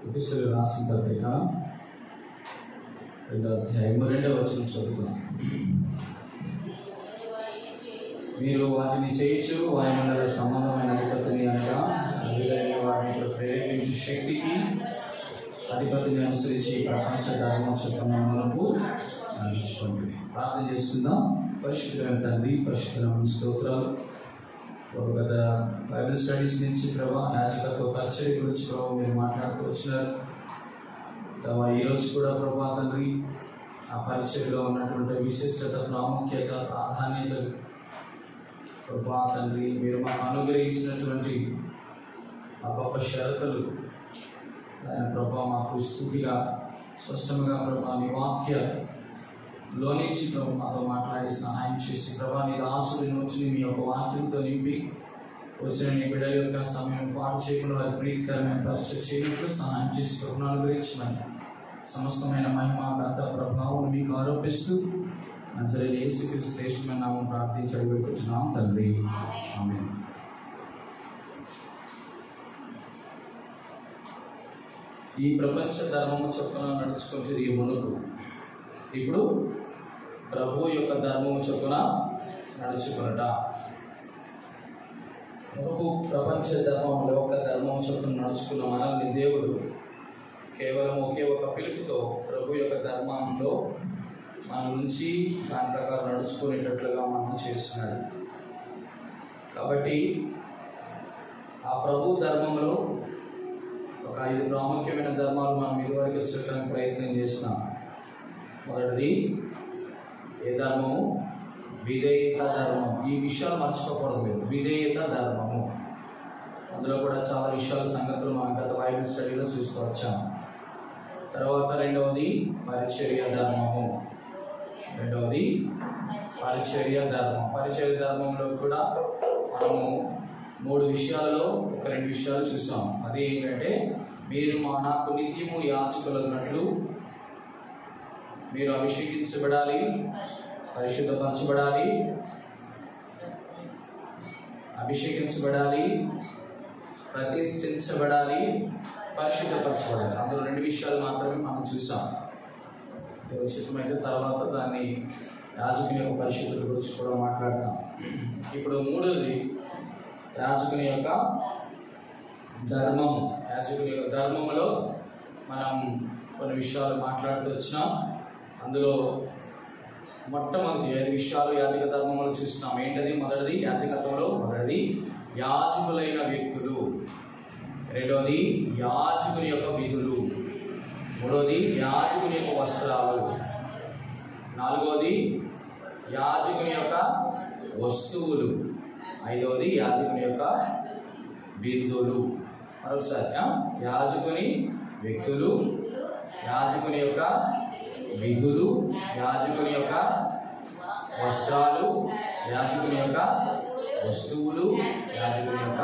ఎఫెసీయులకు రాసిన పత్రిక 2వ అధ్యాయం 2వ వచనం చదువుతాం. మీరు వాటిని చేయొచ్చు, వారి మండల సంబంధమైన అధిపతిని అనగా వీలైన వారిని ప్రేరేపించే శక్తికి అధిపతిని అనుసరించి ప్రపంచ ధర్మం చెప్పిన మనకు నడుచుకోండి. ప్రార్థన చేసుకుందాం. పరిశుద్ధమైన తండ్రి, పరిశుద్ధమైన స్తోత్రాలు. గత బైబిల్ స్టడీస్ నుంచి ప్రభా యాజకత్వ పరిచర్య గురించి ప్రభావ మీరు మాట్లాడుతూ వచ్చినారు. ఈరోజు కూడా ప్రభా తండ్రి ఆ పరిచర్యలో ఉన్నటువంటి విశిష్టత, ప్రాముఖ్యత, ప్రాధాన్యతలు ప్రభా తండ్రి మీరు మాకు అనుగ్రహించినటువంటి ఆ గొప్ప షరతులు ఆయన ప్రభా మాకు స్థూతిగా స్పష్టంగా ప్రభా మీ వాక్య లోనించి ప్రభు మాతో మాట్లాడి సహాయం చేసి ప్రభా మీ దాసుని నోటిని మీ యొక్క వాక్యంతో నింపి వచ్చిన నీ బిడ్డల యొక్క సమయం పాటు చేయకుండా వారి ప్రీతికరమైన పరిచయం చేయనట్లు సహాయం చేసి ప్రభును అనుగ్రహించమని సమస్తమైన మహిమ గత ప్రభావం మీకు ఆరోపిస్తూ నజరేయుడైన యేసుక్రీస్తు శ్రేష్టమైన నామం ప్రార్థించి అడుగుపెట్టుచున్నాం తండ్రి, ఆమేన్. ఈ ప్రపంచ ధర్మము చొప్పున నడుచుకుంటుంది ఈ మునుకు ఇప్పుడు ప్రభు యొక్క ధర్మము చొప్పున నడుచుకున్నట. మునుపు ప్రపంచ ధర్మంలో ఒక ధర్మము చొప్పున నడుచుకున్న మనల్ని దేవుడు కేవలం ఒకే ఒక పిలుపుతో ప్రభు యొక్క ధర్మంలో మన నుంచి దాని ప్రకారం నడుచుకునేటట్లుగా మనం చేస్తున్నాడు. కాబట్టి ఆ ప్రభు ధర్మంలో ఒక 5 ప్రాముఖ్యమైన ధర్మాలు మనం ఇదివరకు చెప్పడానికి ప్రయత్నం చేస్తున్నాం. మొదటిది ఏ ధర్మము? విధేయత ధర్మం. ఈ విషయాలు మర్చిపోకూడదు మీరు. విధేయత ధర్మము, అందులో కూడా చాలా విషయాల సంగతులు మనం గత బైబిల్ స్టడీలో చూసుకోవచ్చాము. తర్వాత రెండవది పరిచర్య ధర్మము. రెండవది పరిచర్య ధర్మం. పరిచర్య ధర్మంలో కూడా మనము 3 విషయాలలో ఒక 2 విషయాలు చూసాం. అది ఏంటంటే మీరు నాకు నిత్యము యాజకులన్నట్లు మీరు అభిషేకించబడాలి, పరిశుద్ధపరచబడాలి, అభిషేకించబడాలి, ప్రతిష్ఠించబడాలి, పరిశుద్ధపరచబడాలి. అందులో 2 విషయాలు మాత్రమే మనం చూసాం. ఉచితమైన తర్వాత దాన్ని యాజకుని యొక్క పరిశుద్ధత గురించి కూడా మాట్లాడతాం. ఇప్పుడు 3వది యాజకుని యొక్క ధర్మము. యాజకుని యొక్క ధర్మములో మనం కొన్ని విషయాలు మాట్లాడుతూ వచ్చినాం. అందులో మొట్టమొదటి 5 విషయాలు యాజక ధర్మంలో చూస్తున్నాం. ఏంటది? మొదటిది యాజకత్వంలో మొదటిది యాజకులైన వ్యక్తులు, రెండవది యాజకుని యొక్క విధులు, మూడవది యాజకుని యొక్క వస్త్రాలు, నాలుగవది యాజకుని యొక్క వస్తువులు, ఐదవది యాజకుని యొక్క విధులు. మరొకసారి యాజకుని వ్యక్తులు, యాజకుని యొక్క విధులు, యాజకుని యొక్క వస్త్రాలు, యాజకుని యొక్క వస్తువులు, యాజకుని యొక్క.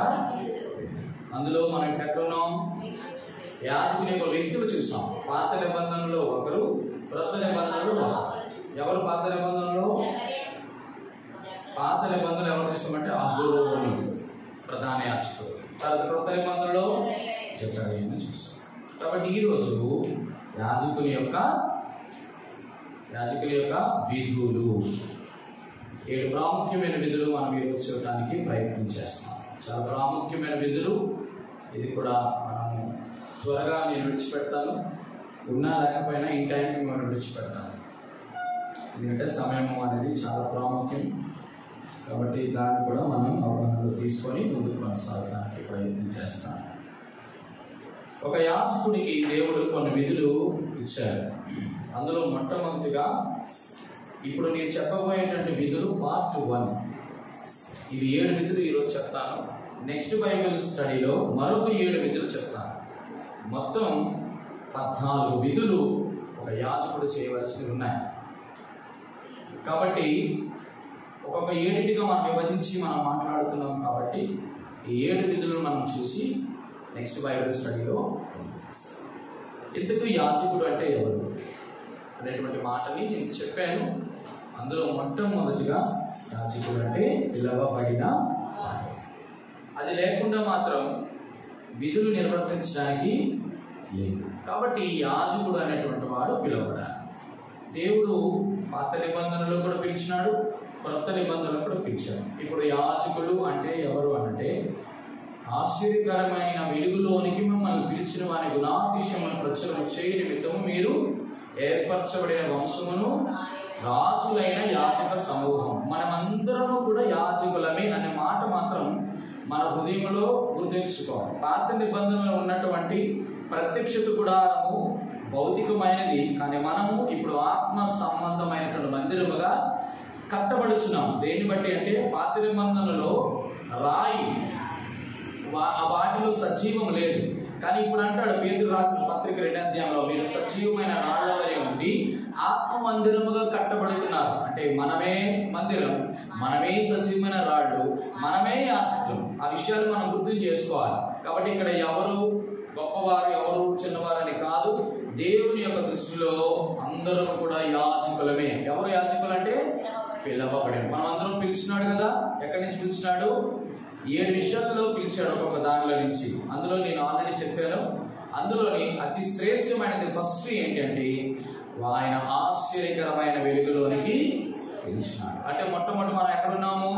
అందులో మనం ఎక్కడున్నాం? యాజకుని యొక్క వ్యక్తులు చూసాం. పాత నిబంధనలో ఒకరు, క్రొత్త నిబంధనలో ఒకరు. ఎవరు పాత నిబంధనలో? పాత నిబంధనలు ఎవరు చూసామంటే అహరోను ప్రధాన యాజకుడు. తర్వాత క్రొత్త నిబంధనలో జకర్యాను చూసాం. కాబట్టి ఈరోజు యాజకుని యొక్క విధులు, 7 ప్రాముఖ్యమైన విధులు మనం ఈరోజు చూడటానికి ప్రయత్నం చేస్తాం. చాలా ప్రాముఖ్యమైన విధులు. ఇది కూడా మనము త్వరగా నేను విడిచిపెడతాను, ఉన్నా లేకపోయినా ఈ టైంకి మనం విడిచిపెడతాను. ఎందుకంటే సమయం అనేది చాలా ప్రాముఖ్యం. కాబట్టి దాన్ని కూడా మనం అవగాహనలో తీసుకొని ముందుకు కొనసాగడానికి ప్రయత్నం చేస్తాం. ఒక యాజకుడికి దేవుడు కొన్ని విధులు ఇచ్చారు. అందులో మొట్టమొదటిగా ఇప్పుడు నేను చెప్పబోయేటువంటి విధులు పార్ట్ 1. ఇవి 7 విధులు ఈరోజు చెప్తాను. నెక్స్ట్ బైబిల్ స్టడీలో మరొక 7 విధులు చెప్తాను. మొత్తం 14 విధులు ఒక యాజకుడు చేయవలసి ఉన్నాయి. కాబట్టి ఒక్కొక్క 7గా మనం విభజించి మనం మాట్లాడుతున్నాం. కాబట్టి ఈ 7 విధులను మనం చూసి నెక్స్ట్ బైబిల్ స్టడీలో ఎందుకు యాజకుడు అంటే ఎవరు అనేటువంటి మాటని నేను చెప్పాను. అందులో మొట్టమొదటిగా యాజకుడు అంటే పిలవబడిన వాడు. అది లేకుండా మాత్రం విధులు నిర్వర్తించడానికి లేదు. కాబట్టి యాజకుడు అనేటువంటి వాడు పిలువబడాలి. దేవుడు పాత నిబంధనలో కూడా పిలిచినాడు, కొత్త నిబంధనలో కూడా పిలిచాడు. ఇప్పుడు యాజకులు అంటే ఎవరు అంటే ఆశ్చర్యకరమైన వెలుగులోనికి మిమ్మల్ని పిలిచిన వారి గుణాతిశయమును ప్రచురణ చేయ నిమిత్తము మీరు ఏర్పరచబడిన వంశమును రాజులైన యాజక సమూహం. మనమందరము కూడా యాజకులమే అనే మాట మాత్రం మన హృదయంలో గుర్తుంచుకోవాలి. పాత నిబంధనలో ఉన్నటువంటి ప్రత్యక్షత గుడారము భౌతికమైనది, కానీ మనము ఇప్పుడు ఆత్మ సంబంధమైనటువంటి మందిరముగా కట్టబడుచున్నాం. దేన్ని బట్టి అంటే పాత నిబంధనలో రాయి వాటిలో సజీవం లేదు, కానీ ఇప్పుడు అంటాడు పేతురు రాసిన పత్రిక 2వ అధ్యాయంలో మీరు సజీవమైన రాళ్ల వలె ఉండి ఆత్మ మందిరముగా కట్టబడుతున్నారు. అంటే మనమే మందిరం, మనమే సజీవమైన రాళ్ళు, మనమే యాజకులు. ఆ విషయాలు మనం గుర్తు చేసుకోవాలి. కాబట్టి ఇక్కడ ఎవరు గొప్పవారు ఎవరు చిన్నవారు అని కాదు, దేవుని యొక్క దృష్టిలో అందరూ కూడా యాజకులమే. ఎవరు యాజకులు అంటే పిలవబడి. మనం అందరం పిలిచినాడు కదా. ఎక్కడి నుంచి పిలిచినాడు? 7 విషయాల్లో పిలిచాడు, ఒక్కొక్క దానిలో నుంచి. అందులో నేను ఆల్రెడీ చెప్పాను. అందులోని అతి శ్రేష్టమైనది ఫస్ట్ ఏంటంటే ఆయన ఆశ్చర్యకరమైన వెలుగులోనికి పిలిచినాడు. అంటే మొట్టమొదటి మనం ఎక్కడున్నాము?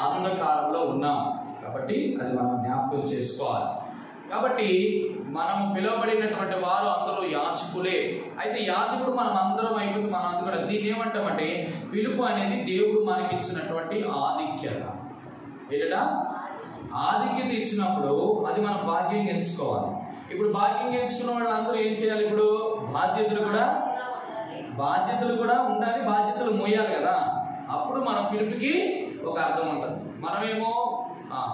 అంధకారంలో ఉన్నాం. కాబట్టి అది మనం జ్ఞాపకం చేసుకోవాలి. కాబట్టి మనం పిలువబడినటువంటి వారు అందరూ యాజకులే. అయితే యాజకుడు మనం అందరం అయిపోతుంది. మనం అందరూ దీన్ని ఏమంటామంటే పిలుపు అనేది దేవుడు మనకి ఇచ్చినటువంటి ఆధిక్యత. ఏంటా? ఆధిక్యత ఇచ్చినప్పుడు అది మనం భాగ్యంగా ఎంచుకోవాలి. ఇప్పుడు భాగ్యంగా ఎంచుకున్న వాళ్ళందరూ ఏం చేయాలి? ఇప్పుడు బాధ్యతలు కూడా ఉండాలి, బాధ్యతలు మోయాలి కదా. అప్పుడు మన పిలుపుకి ఒక అర్థం ఉంటుంది. మనమేమో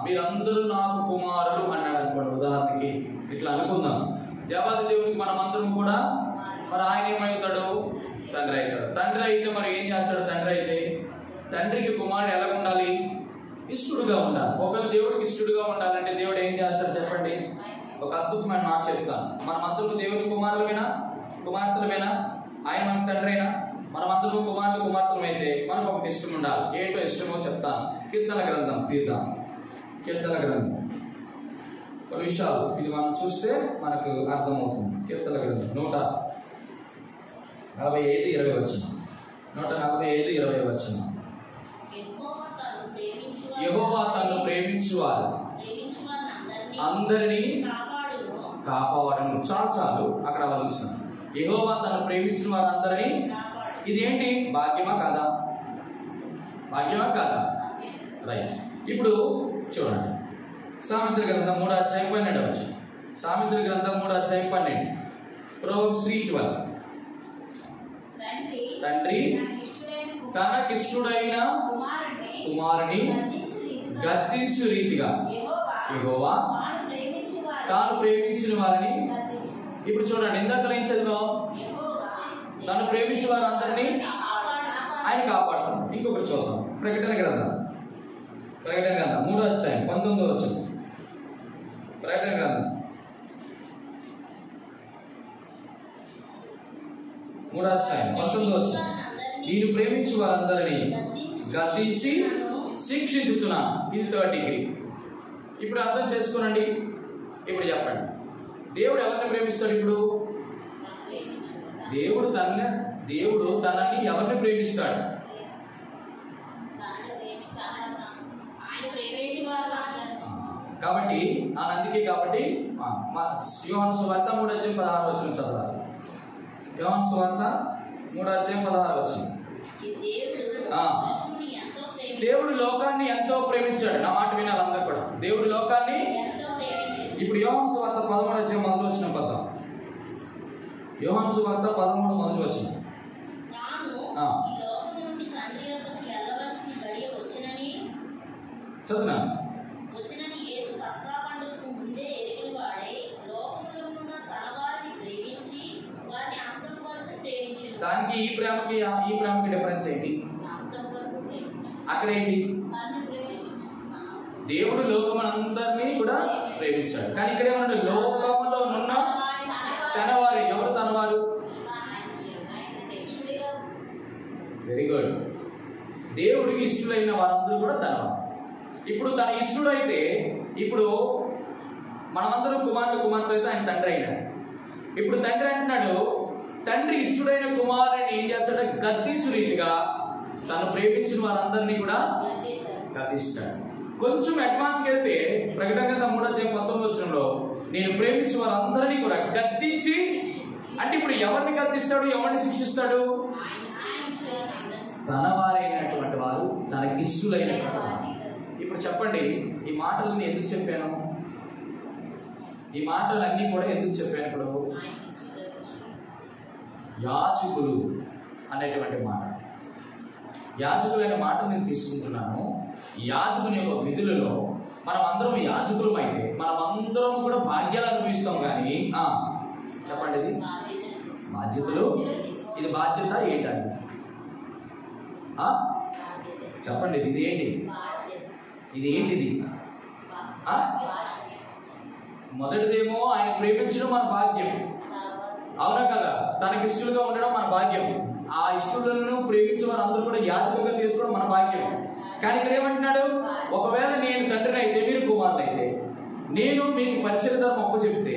మీరందరూ నాకు కుమారులు అన్నాడు అనుకోండి. ఉదాహరణకి ఇట్లా అనుకుందాం. దేవాది దేవుడికి మనమందరం కూడా మరి ఆయన ఏమవుతాడు? తండ్రి అవుతాడు. తండ్రి అయితే మరి ఏం చేస్తాడు? తండ్రి అయితే తండ్రికి కుమారుడు ఎలా ఉండాలి? ఇష్టడుగా ఉండాలి. ఒకవేళ దేవుడికి ఇష్టడుగా ఉండాలంటే దేవుడు ఏం చేస్తాడు చెప్పండి? ఒక అద్భుతమైన మాట చెప్తాను. మనమందరూ దేవుని కుమార్తెలమేనా? ఆయన మన తండ్రి అయినా మనమందరూ కుమార్తెలం అయితే మనకు ఒకటి ఇష్టం ఉండాలి. ఏంటో ఇష్టమో చెప్తాను. కీర్తన గ్రంథం తీద్దాం. కీర్తన గ్రంథం కొన్ని విషయాలు ఇది మనం చూస్తే మనకు అర్థమవుతుంది. కీర్తన గ్రంథం 145:20 వచనం. 145:20 వచనం. యెహోవా తన్ను ప్రేమించువారు అందరినీ కాపాడును. చాలు అక్కడ ఆలోచన. యెహోవా తను ప్రేమించిన వారందరినీ. ఇదేంటి? భాగ్యమా కాదా? రైట్. ఇప్పుడు చూడండి, సామెతల గ్రంథం 3:12. సామెతల గ్రంథం 3:12. Proverbs 3:12. తండ్రి తనకిష్టుడైన కుమారుని గద్దించు రీతిగా యెహోవా తాను ప్రేమించిన వారిని. ఇప్పుడు చూడండి, ఇందాక ఏం చదివాం? తను ప్రేమించిన వారందరినీ ఆయన కాపాడుతాడు. ఇంకొకటి చూద్దాం. ప్రకటన గ్రంథం 3వ అధ్యాయం 19వ వచనం. ప్రకటన గ్రంథం 3వ అధ్యాయం 19వ వచనం. నేను ప్రేమించు వారందరినీ గద్దించి శిక్షించుచున్నాను. ఇది 3rd డిగ్రీ. ఇప్పుడు అర్థం చేసుకోనండి. ఇప్పుడు చెప్పండి, దేవుడు ఎవరిని ప్రేమిస్తాడు? ఇప్పుడు దేవుడు తనని ఎవరిని ప్రేమిస్తాడు? కాబట్టి అందుకే యోహాను సువార్త 3:16 చదవాలి. యోహాను సువార్త 3:16. దేవుడు లోకాన్ని ఎంతో ప్రేమించాడు. నా మాట వినాలి అందరూ కూడా. దేవుడు లోకాన్ని. ఇప్పుడు యోహాను సువార్త 13:1 పదం. యోహాను సువార్త 13:1. చదువునా? దానికి ఈ ప్రేమకి డిఫరెన్స్ ఏంటి? అక్కడ ఏంటి? దేవుడు లోకమందరినీ కూడా ప్రేమించాడు. కానీ ఇక్కడ ఏమన్నాడు? లోకంలో ఉన్న తనవారు. ఎవరు తనవారు? Very good. దేవుడికి ఇష్టలైన వారందరూ కూడా తనవారు. ఇప్పుడు తన ఇష్టడు అయితే ఇప్పుడు మనమందరం కుమార్తె అయితే ఆయన తండ్రి అయినాడు. ఇప్పుడు తండ్రి అంటున్నాడు, తండ్రి ఇష్టడైన కుమారుని ఏం చేస్తాడు? గద్దించు రీతిగా తను ప్రేమించిన వారందరినీ కూడా గద్దిస్తాడు. కొంచెం అడ్వాన్స్కి వెళ్తే ప్రకటన 3:19 నేను ప్రేమించిన వారందరినీ కూడా గద్దించి, అంటే ఇప్పుడు ఎవరిని గద్దిస్తాడు, ఎవరిని శిక్షిస్తాడు? తన వారైనటువంటి వారు, తనకి ఇష్టలైనటువంటి వారు. ఇప్పుడు చెప్పండి, ఈ మాటలను ఎందుకు చెప్పాను? ఈ మాటలన్నీ కూడా ఎందుకు చెప్పాను? ఇప్పుడు యాజకులు అనేటువంటి మాట, యాజకులు అనే మాట నేను తీసుకుంటున్నాను. యాజకుని యొక్క విధులలో మనం అందరం యాజకులం అయితే మనం అందరం కూడా భాగ్యాలు అనుభవిస్తాం. కానీ చెప్పండి, ఇది బాధ్యతలు, ఇది బాధ్యత ఏంటండి? చెప్పండి, ఇది ఏంటి? ఇది ఏంటిది? మొదటిదేమో ఆయన ప్రేమించడం మన భాగ్యం, అవునా కదా? తనకి ఇష్టలుగా ఉండడం మన భాగ్యం. ఆ ఇష్టలను ప్రేమించే వారు అందరూ కూడా యాజకులుగా చేసుకోవడం మన భాగ్యం. కానీ ఇక్కడ ఏమంటున్నాడు? ఒకవేళ నేను తండ్రిని అయితే, మీరు కుమారులు అయితే, నేను మీకు పరిచయ ధర్మం అప్పు చెప్తే,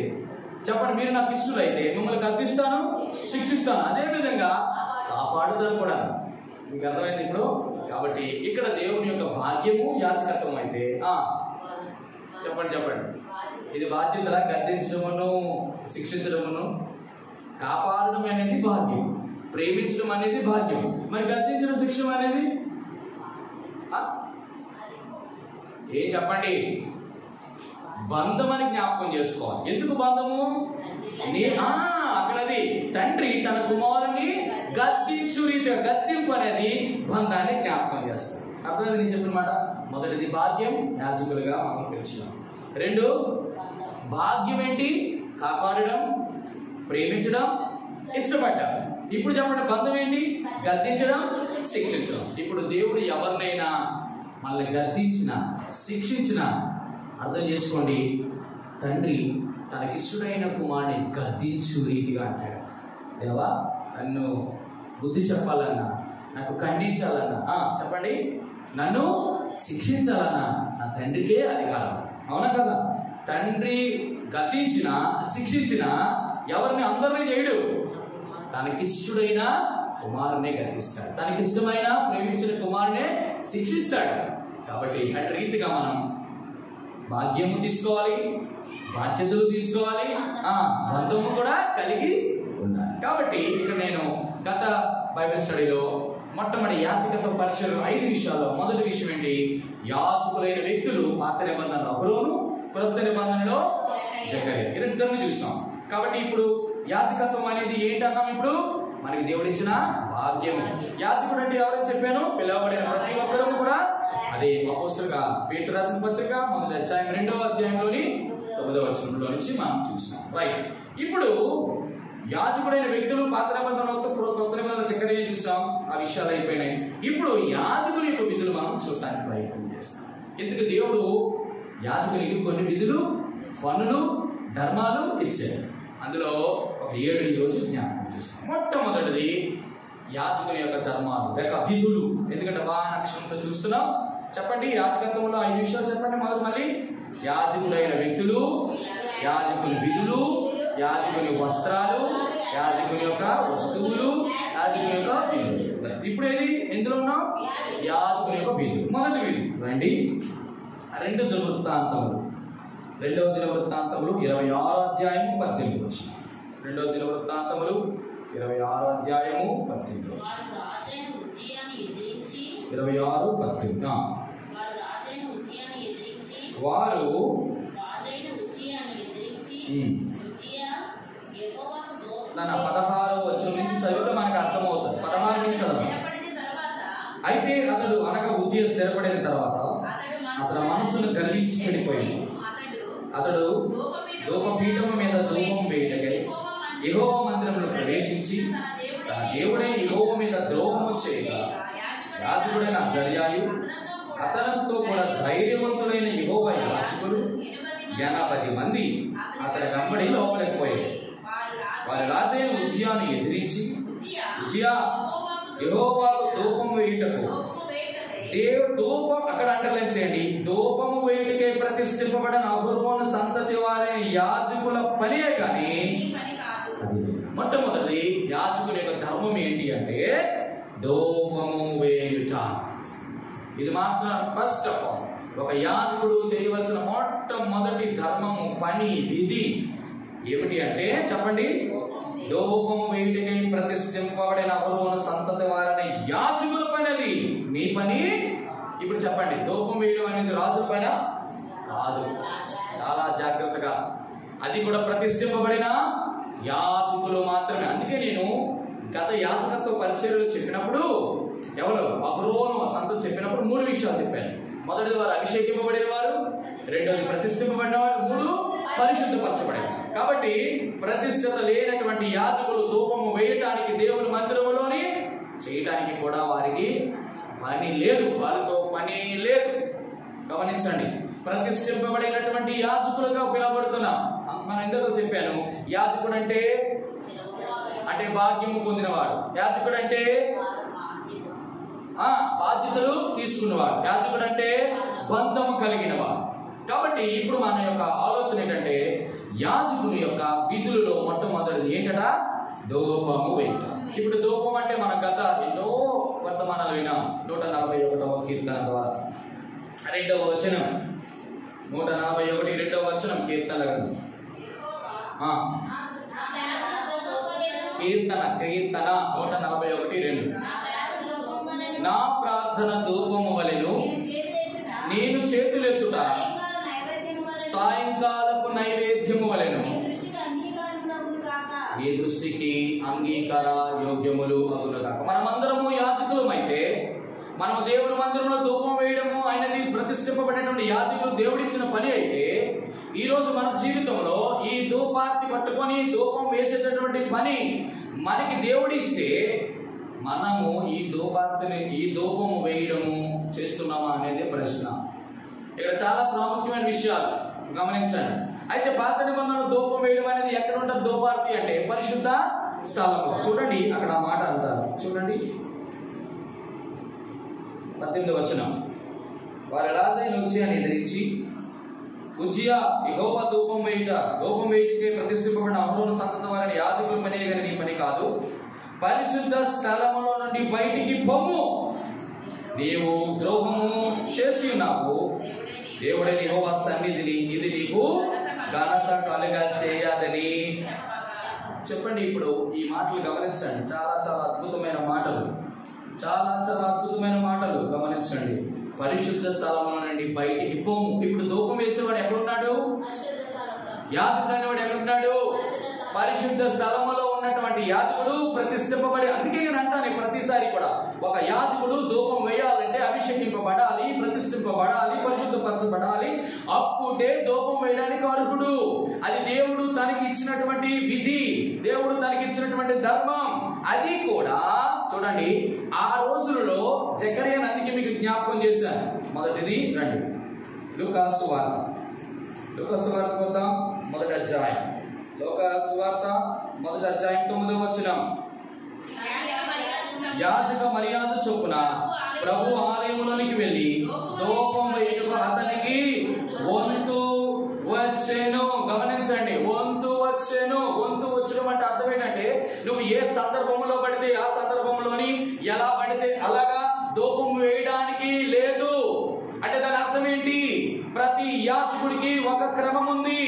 చెప్పండి, మీరు నాకు ఇష్టలు అయితే మిమ్మల్ని గద్దిస్తాను, శిక్షిస్తాను, అదేవిధంగా కాపాడుతాను కూడా. మీకు అర్థమైంది ఇప్పుడు? కాబట్టి ఇక్కడ దేవుని యొక్క భాగ్యము యాజకత్వం అయితే చెప్పండి, ఇది బాధ్యతలా? గద్దించడమును శిక్షించడమును కాపాడడం అనేది భాగ్యం, ప్రేమించడం అనేది భాగ్యం. మరి గద్దించడం, శిక్షణ అనేది ఏం? చెప్పండి, బంధం అని జ్ఞాపకం చేసుకోవాలి. ఎందుకు బంధము? అక్కడది తండ్రి తన కుమారుని గద్దించు రీతిగా, గద్దింపు అనేది బంధాన్ని జ్ఞాపకం చేస్తారు. అర్థమైంది నేను చెప్పిన మాట? మొదటిది భాగ్యం, యాజకులుగా మనం పిలిచినాం. 2 భాగ్యం ఏంటి? కాపాడడం, ప్రేమించడం, ఇష్టపడ్డం. ఇప్పుడు చెప్పండి, బంధం ఏంటి? గద్దించడం, శిక్షించడం. ఇప్పుడు దేవుడు ఎవరినైనా మనల్ని గద్దించిన, శిక్షించిన, అర్థం చేసుకోండి, తండ్రి తనకిష్టుడైన కుమారుని గద్దించు రీతిగా అంటాడు. దేవా, నన్ను బుద్ధి చెప్పాలన్నా, నాకు ఖండించాలన్నా, చెప్పండి, నన్ను శిక్షించాలన్నా నా తండ్రికే అధికారం, అవునా కదా? తండ్రి గద్దించిన, శిక్షించిన ఎవరిని? అందరినీ చేయడు. తనకిష్టుడైన కుమారునే గద్దిస్తాడు, తనకిష్టమైన ప్రేమించిన కుమారునే శిక్షిస్తాడు. కాబట్టి అటు రీతిగా మనం భాగ్యము తీసుకోవాలి, బాధ్యతలు తీసుకోవాలి, బంధము కూడా కలిగి ఉండాలి. కాబట్టి ఇక్కడ నేను గత బైబిల్ స్టడీలో మొట్టమొదటి యాజకత్వ పరిచయం 5 విషయాల్లో మొదటి విషయం ఏంటి? యాజకులైన వ్యక్తులు పాత నిబంధనలో అహరోను, క్రొత్త నిబంధనలో జకర్యా, ఇద్దరిని చూస్తాం. కాబట్టి ఇప్పుడు యాజకత్వం అనేది ఏంటన్నాం? ఇప్పుడు మనకి దేవుడిచ్చిన భాగ్యం. యాజకుడు అంటే ఎవరైనా చెప్పాను, పిలువబడిన ప్రతి ఒక్కరూ కూడా. అదే అపోస్తలుగా పేతురు రాసిన పత్రిక 1వ అధ్యాయం 2వ అధ్యాయంలోని 9వ వచనంలో నుంచి మనం చూస్తాం. రైట్, ఇప్పుడు యాజకుడైన వ్యక్తులు పాత నిబంధనలతో కొత్త నిబంధనల చక్కెర చూసాం, ఆ విషయాలు అయిపోయినాయి. ఇప్పుడు యాజకుని యొక్క విధులు మనం చూడటానికి ప్రయత్నం చేస్తాం. ఎందుకు దేవుడు యాజకునికి కొన్ని విధులు, పన్నులు, ధర్మాలు ఇచ్చారు. అందులో ఒక 7 ఈ రోజు జ్ఞాపకం చేస్తాం. మొట్టమొదటిది యాజకుని యొక్క ధర్మాలు లేక విధులు. ఎందుకంటే వాహన అక్షరంతో చూస్తున్నాం. చెప్పండి, యాజకత్వంలో 5 విషయాలు చెప్పండి. మళ్ళీ యాజకుడైన వ్యక్తులు, యాజకుని విధులు, యాజకుని వస్త్రాలు, యాజకుని యొక్క వస్తువులు, యాజకుని యొక్క విధులు. ఇప్పుడు ఏది ఎందులో ఉన్నాం? యాజకుని యొక్క విధులు. మొదటి విధులు రండి, 2 దినవృత్తాంతములు, 2వ దినవృత్తాంతములు 26వ అధ్యాయము 18వ వచనం. 2వ దినవృత్తాంతములు 26వ అధ్యాయము 18వ వచనం. 26:18. వారు నా 16వ వచనం నుంచి చదివితే మనకు అర్థమవుతుంది. 16 నుంచి చదవాలి. అయితే అతడు అనగా ఉజ్జియా స్థిరపడిన తర్వాత అతని మనసును గర్వించి చెడిపోయింది. అతడు ధూపపీఠము మీద ధూపం వేయటకై యెహోవా మందిరంలో ప్రవేశించి తన దేవుడైన యెహోవా మీద ద్రోహము చేయగా యాజకుడైన అజర్యాయు అతనితో కూడా ధైర్యవంతులైన యెహోవా యాజకులు 80 మంది అతని వెంబడి లోపలికి పోయారు. వారి రాజైన ఉజ్జియాను ఎదిరించి, ఉజ్జియా యెహోవాకు ధూపము వేయుటకు ధూపం, అక్కడ అండర్లైన్ చేయండి, ధూపము వేయుటకై ప్రతిష్ఠింపబడిన అహరోను సంతతి వారైన యాజకుల పనియే కానీ అది మొట్టమొదటిది యాజకుని యొక్క ధర్మం ఏంటి అంటే ధూపము వేయుట. ఇది మాత్రం ఫస్ట్ ఆఫ్ ఆల్ ఒక యాజకుడు చేయవలసిన మొట్టమొదటి ధర్మము, పని, విధి ఏమిటి అంటే చెప్పండి, ధూపము వేయుటకై ప్రతిష్ఠింపబడిన అహరోను సంతతి వారిని యాజకుల పని. అది మీ పని. ఇప్పుడు చెప్పండి, ధూపం వేయడం అనేది రాజుల పైన కాదు. చాలా జాగ్రత్తగా, అది కూడా ప్రతిష్ఠింపబడిన యాజకులు మాత్రమే. అందుకే నేను గత యాజకత్వ పరిచర్యలు చెప్పినప్పుడు ఎవరు అహరోను సంతతి చెప్పినప్పుడు 3 విషయాలు చెప్పాను. మొదటిది వారు అభిషేకింపబడిన వారు, రెండోది ప్రతిష్ఠింపబడిన వారు, 3 పరిశుద్ధపరచబడారు. కాబట్టి ప్రతిష్ఠత లేనటువంటి యాజకులు ధూపము వేయటానికి దేవుని మందిరంలోని చేయటానికి కూడా వారికి పని లేదు, వారితో పని లేదు. గమనించండి, ప్రతిష్ఠింపబడినటువంటి యాజకులుగా పిలువబడుతున్నాం. మనం ఎందుకు చెప్పాను, యాజకుడు అంటే భాగ్యము పొందినవాడు, యాజకుడు అంటే బాధ్యతలు తీసుకున్నవాడు, యాజకుడు అంటే బంధము కలిగినవాడు. కాబట్టి ఇప్పుడు మన యొక్క ఆలోచన ఏంటంటే యాజకుని యొక్క విధులలో మొట్టమొదటిది ఏంటట, ధూపము వేయుట. ఇప్పుడు ధూపం అంటే మన గత ఎన్నో వర్తమానాలు విన్నాం. 141వ కీర్తన ద్వారా 2వ వచనం, 141 2వ వచనం కీర్తన కీర్తన 141:2 నా ప్రార్థన ధూపము వలెను నేను చేతులెత్తుట సాయంకాలపు నైవేద్యము వలెను మీ దృష్టికి అంగీకార యోగ్యములు అగును గాక. మనమందరము యాజకులమైతే మనము దేవుని మందిరంలో ధూపం వేయడము, ఆయనది ప్రతిష్ఠింపబడినటువంటి యాజకులు దేవుడిచ్చిన పని అయితే, ఈరోజు మన జీవితంలో ఈ ధూపార్తి పట్టుకొని ధూపం వేసేటటువంటి పని మనకి దేవుడిస్తే మనము ఈ ధూపము వేయడము చేస్తున్నామా అనేది ప్రశ్న. ఇక్కడ చాలా ప్రాముఖ్యమైన విషయాలు గమనించండి. అయితే పాత నిబంధనలో ధూపం వేయడం అనేది ఎక్కడ ఉంటుంది? ధూపార్తి అంటే పరిశుద్ధ స్థలంలో. చూడండి అక్కడ ఆ మాట అంటారు, చూడండి 18వ వచనం. వారి రాజైన ఉజ్జియాని ఎదిరించి, ఉజ్జియా యెహోవా ధూపం వేయుటకై ప్రతిష్ఠింపబడిన అహరోను సంతతి వారిని యాజకుల పని కానీ నీ పని కాదు. పరిశుద్ధ స్థలములో నుండి బయటికి పొమ్ము, నీవు ద్రోహము చేసి ఉన్నావు. దేవుడైన యెహోవా సన్నిధిని ఇది నీకు ఘనత కలుగ చేయదని. చెప్పండి, ఇప్పుడు ఈ మాటలు గమనించండి. చాలా చాలా అద్భుతమైన మాటలు, చాలా చాలా అద్భుతమైన మాటలు గమనించండి. పరిశుద్ధ స్థలములో నుండి బయటికి పొమ్ము. ఇప్పుడు ధూపం వేసేవాడు ఎక్కడున్నాడు? యాజకుడు అనేవాడు ఎక్కడున్నాడు? పరిశుద్ధ స్థలములో ఉన్నటువంటి యాజకుడు ప్రతిష్ఠింపబడి. అందుకే నేను అంటాను ప్రతిసారి కూడా, ఒక యాజకుడు ధూపం వేయాలంటే అభిషేకింపబడాలి, ప్రతిష్ఠింపబడాలి, పరిశుద్ధపరచబడాలి. అప్పుడే ధూపం వేయడానికి అర్హుడు. అది దేవుడు తనకి ఇచ్చినటువంటి విధి, దేవుడు తనకి ఇచ్చినటువంటి ధర్మం. అది కూడా చూడండి, ఆ రోజులలో జకరియా నదికి మీకు జ్ఞాపకం చేశాను. మొదటిది రండి, లూకాసు వార్త వద్దాం. మొదటి అధ్యాయం, లూకాసు వార్త 1వ అధ్యాయం 9వ వచనం. యాజక మర్యాద చొప్పున ప్రభు ఆలయంలోనికి వెళ్ళి ధూపం వేయుటకు అతనికి వంతు వచ్చెను. గమనించండి, వంతు వచ్చెను. వంతు వచ్చడం అంటే అర్థం ఏంటంటే, నువ్వు ఏ సందర్భంలో పడితే ఆ సందర్భంలోని ఎలా పడితే అలాగా ధూపం వేయడానికి లేదు. అంటే దాని అర్థం ఏంటి? ప్రతి యాజకుడికి ఒక క్రమం ఉంది,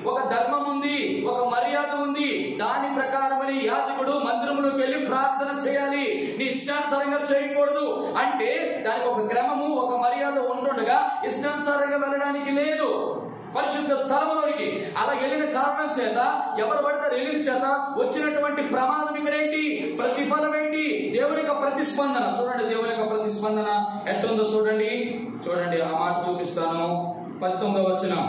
ఒక ధర్మం ఉంది, ఒక మర్యాద ఉంది. దాని ప్రకారమని యాజకుడు మందిరంలోకి వెళ్ళి ప్రార్థన చేయాలి. నీ ఇష్టానుసారంగా చేయకూడదు. అంటే దానికి ఒక క్రమము, ఒక మర్యాద ఉంటుండగా ఇష్టానుసారంగా వెళ్ళడానికి లేదు. పరిశుద్ధ స్థలంలోనికి అలా వెళ్ళిన కారణం చేత, ఎవరు పడతారు వెళ్ళిన చేత వచ్చినటువంటి ప్రమాదం ఇక్కడ ఏంటి? ప్రతిఫలం ఏంటి? దేవుని యొక్క ప్రతిస్పందన. చూడండి, దేవుని యొక్క ప్రతిస్పందన ఎట్టుందో చూడండి. చూడండి, ఆ మాట చూపిస్తాను. 19వ వచనం.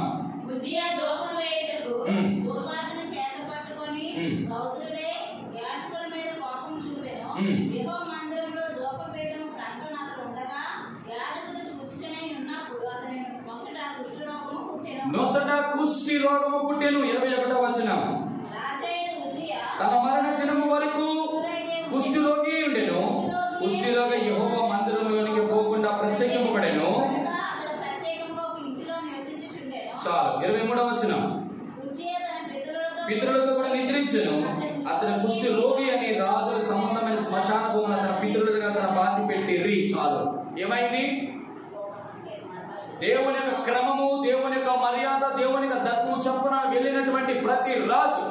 నొసట కుష్టి రోగము పుట్టెను. 21వ వచనం. తన మరణ దినము వరకు కుష్టి రోగి ఉండెను. కుష్టి రోగి యెహోవా మందిరంలోనికి పోకుండా ప్రత్యేకింపబడెను. చాలు. 23వ వచనం. పితరులతో కూడా నిద్రించెను. అతని కుష్టి రోగి అని రాజుల సంబంధమైన శ్మశాన భూములు తన పితరుల దగ్గర తన బాధ పెట్టి చాలు. ఏమైంది? దేవుని యొక్క క్రమము, దేవుని యొక్క మర్యాద, దేవుని యొక్క ధర్మము చొప్పున వెళ్ళినటువంటి ప్రతి రాజు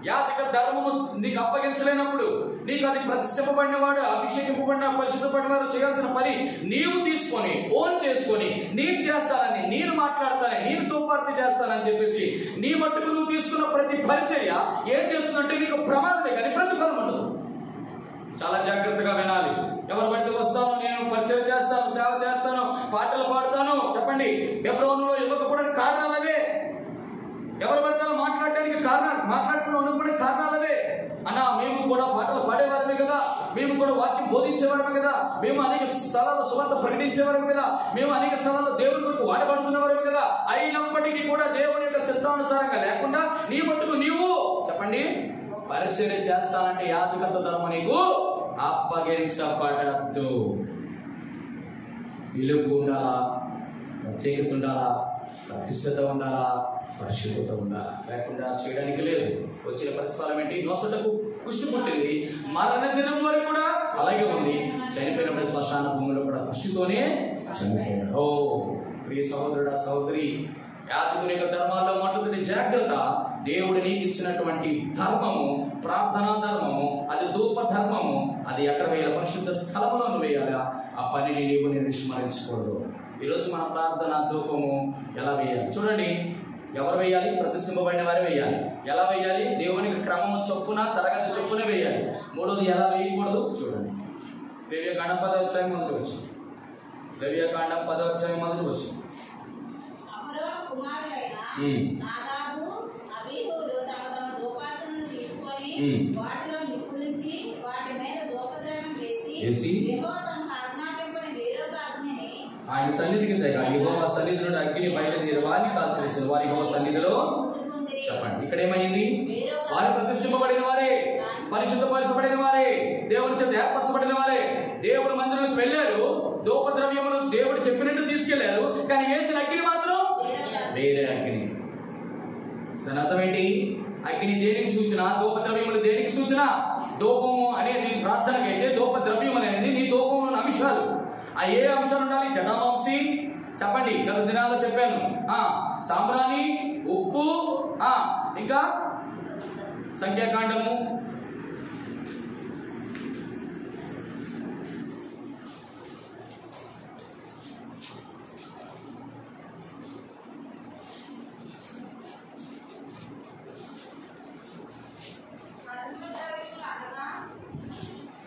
యాజక ధర్మము నీకు అప్పగించలేనప్పుడు, నీకు అది ప్రతిష్ఠింపబడిన వాడు, అభిషేకింపబడిన పరిశుద్ధపడిన వారు చేయాల్సిన పని నీవు తీసుకొని ఓన్ చేసుకొని నేను చేస్తానని, నేను మాట్లాడతానని, నేను తోపార్తి చేస్తానని చెప్పేసి నీ మట్టుకు నువ్వు తీసుకున్న ప్రతి పరిచర్య ఏం చేస్తుందంటే నీకు ప్రమాదమే కానీ ప్రతిఫలం ఉండదు. చాలా జాగ్రత్తగా వినాలి. ఎవరు బట్టి వస్తాను, నేను పరిచయం చేస్తాను, సేవ చేస్తాను, పాటలు పాడుతాను చెప్పండి, హెబ్రోనులో ఇవ్వకపోవడానికి కారణాలవే. ఎవరు పడతారో మాట్లాడడానికి కారణాలు, మాట్లాడుకుని ఉండకపోవడానికి కారణాలవే. అన్నా మేము కూడా పాటలు పాడేవారమే కదా, మేము కూడా వాక్యం బోధించేవారమే కదా, మేము అనేక స్థలాల్లో సువార్త ప్రకటించేవారమే కదా, మేము అనేక స్థలాల్లో దేవుని కొరకు వాడబడుతున్నవారమే కదా. అయినప్పటికీ కూడా దేవుని యొక్క చిత్తానుసారంగా లేకుండా నీ మట్టుకు నీవు చెప్పండి పరిచర్య చేస్తానంటే యాజకత్వ ధర్మం నీకు అప్పగించబడద్దు. విలువ ఉండాలా, ప్రత్యేకత ఉండాలా, ప్రతిష్టత ఉండాలా, పరిశుద్ధత ఉండాలా, లేకుండా చేయడానికి లేదు. వచ్చిన ప్రతిఫలం ఏంటి? నొసటకు కుష్టి పుట్టింది, మరణ దినం వరకు కూడా అలాగే ఉంది. చనిపోయినప్పుడు శ్మశాన భూమిలో కూడా కుష్టితోనే చనిపోయాడు. ఓ ప్రియ సహోదరుడా, సహోదరి, యాజకుని యొక్క ధర్మాల్లో మొట్టమొదటి జాగ్రత్త, దేవుడు నీకు ఇచ్చినటువంటి ధర్మము, ప్రార్థనా ధర్మము, అది ధూప ధర్మము, అది ఎక్కడ వేయాలి? పరిశుద్ధ స్థలంలో వేయాలా. ఆ పనిని నీవు విస్మరించకూడదు. ఈరోజు మన ప్రార్థన ధూపము ఎలా వేయాలి చూడండి. ఎవరు వేయాలి? ప్రతిష్ఠింపబడిన వారే వేయాలి. ఎలా వేయాలి? దేవునికి క్రమము చొప్పున, తరగతి చొప్పున వేయాలి. మూడోది ఎలా వేయకూడదు చూడండి. లేవియాకాండం 10వ అధ్యాయం మొదలు వచ్చి, లేవియాకాండం 10వ అధ్యాయం మొదలు వచ్చి, ఆయన సన్నిధికి యెహోవా సన్నిధి నుండి అగ్ని బయలుదేరి వారిని కాల్చివేసిన వారి యెహోవా సన్నిధిలో చెప్పండి. ఇక్కడ ఏమైంది? వారు ప్రతిష్ఠింపబడిన వారే, పరిశుద్ధపరచబడిన వారే, దేవుని చేత ఏర్పరచబడిన వారే, దేవుని మందిరానికి వెళ్ళారు, ధూప ద్రవ్యములు దేవుడు చెప్పినట్టు తీసుకెళ్లారు, కానీ వేసిన అగ్ని మాత్రం వేరే అగ్ని. దాని అర్థం ఏంటి? అగ్ని దేనికి సూచన? ధూప ద్రవ్యములు దేనికి సూచన? ధూపము అనేది ప్రార్థనకైతే ధూప ద్రవ్యం అనేది నీ ధూపంలోని అంశాలు. ఆ ఏ అంశాలు ఉండాలి? జటామాంసి చెప్పండి, గత దినాల్లో చెప్పాను. సాంబ్రాణి, ఉప్పు, ఇంకా సంఖ్యాకాండము,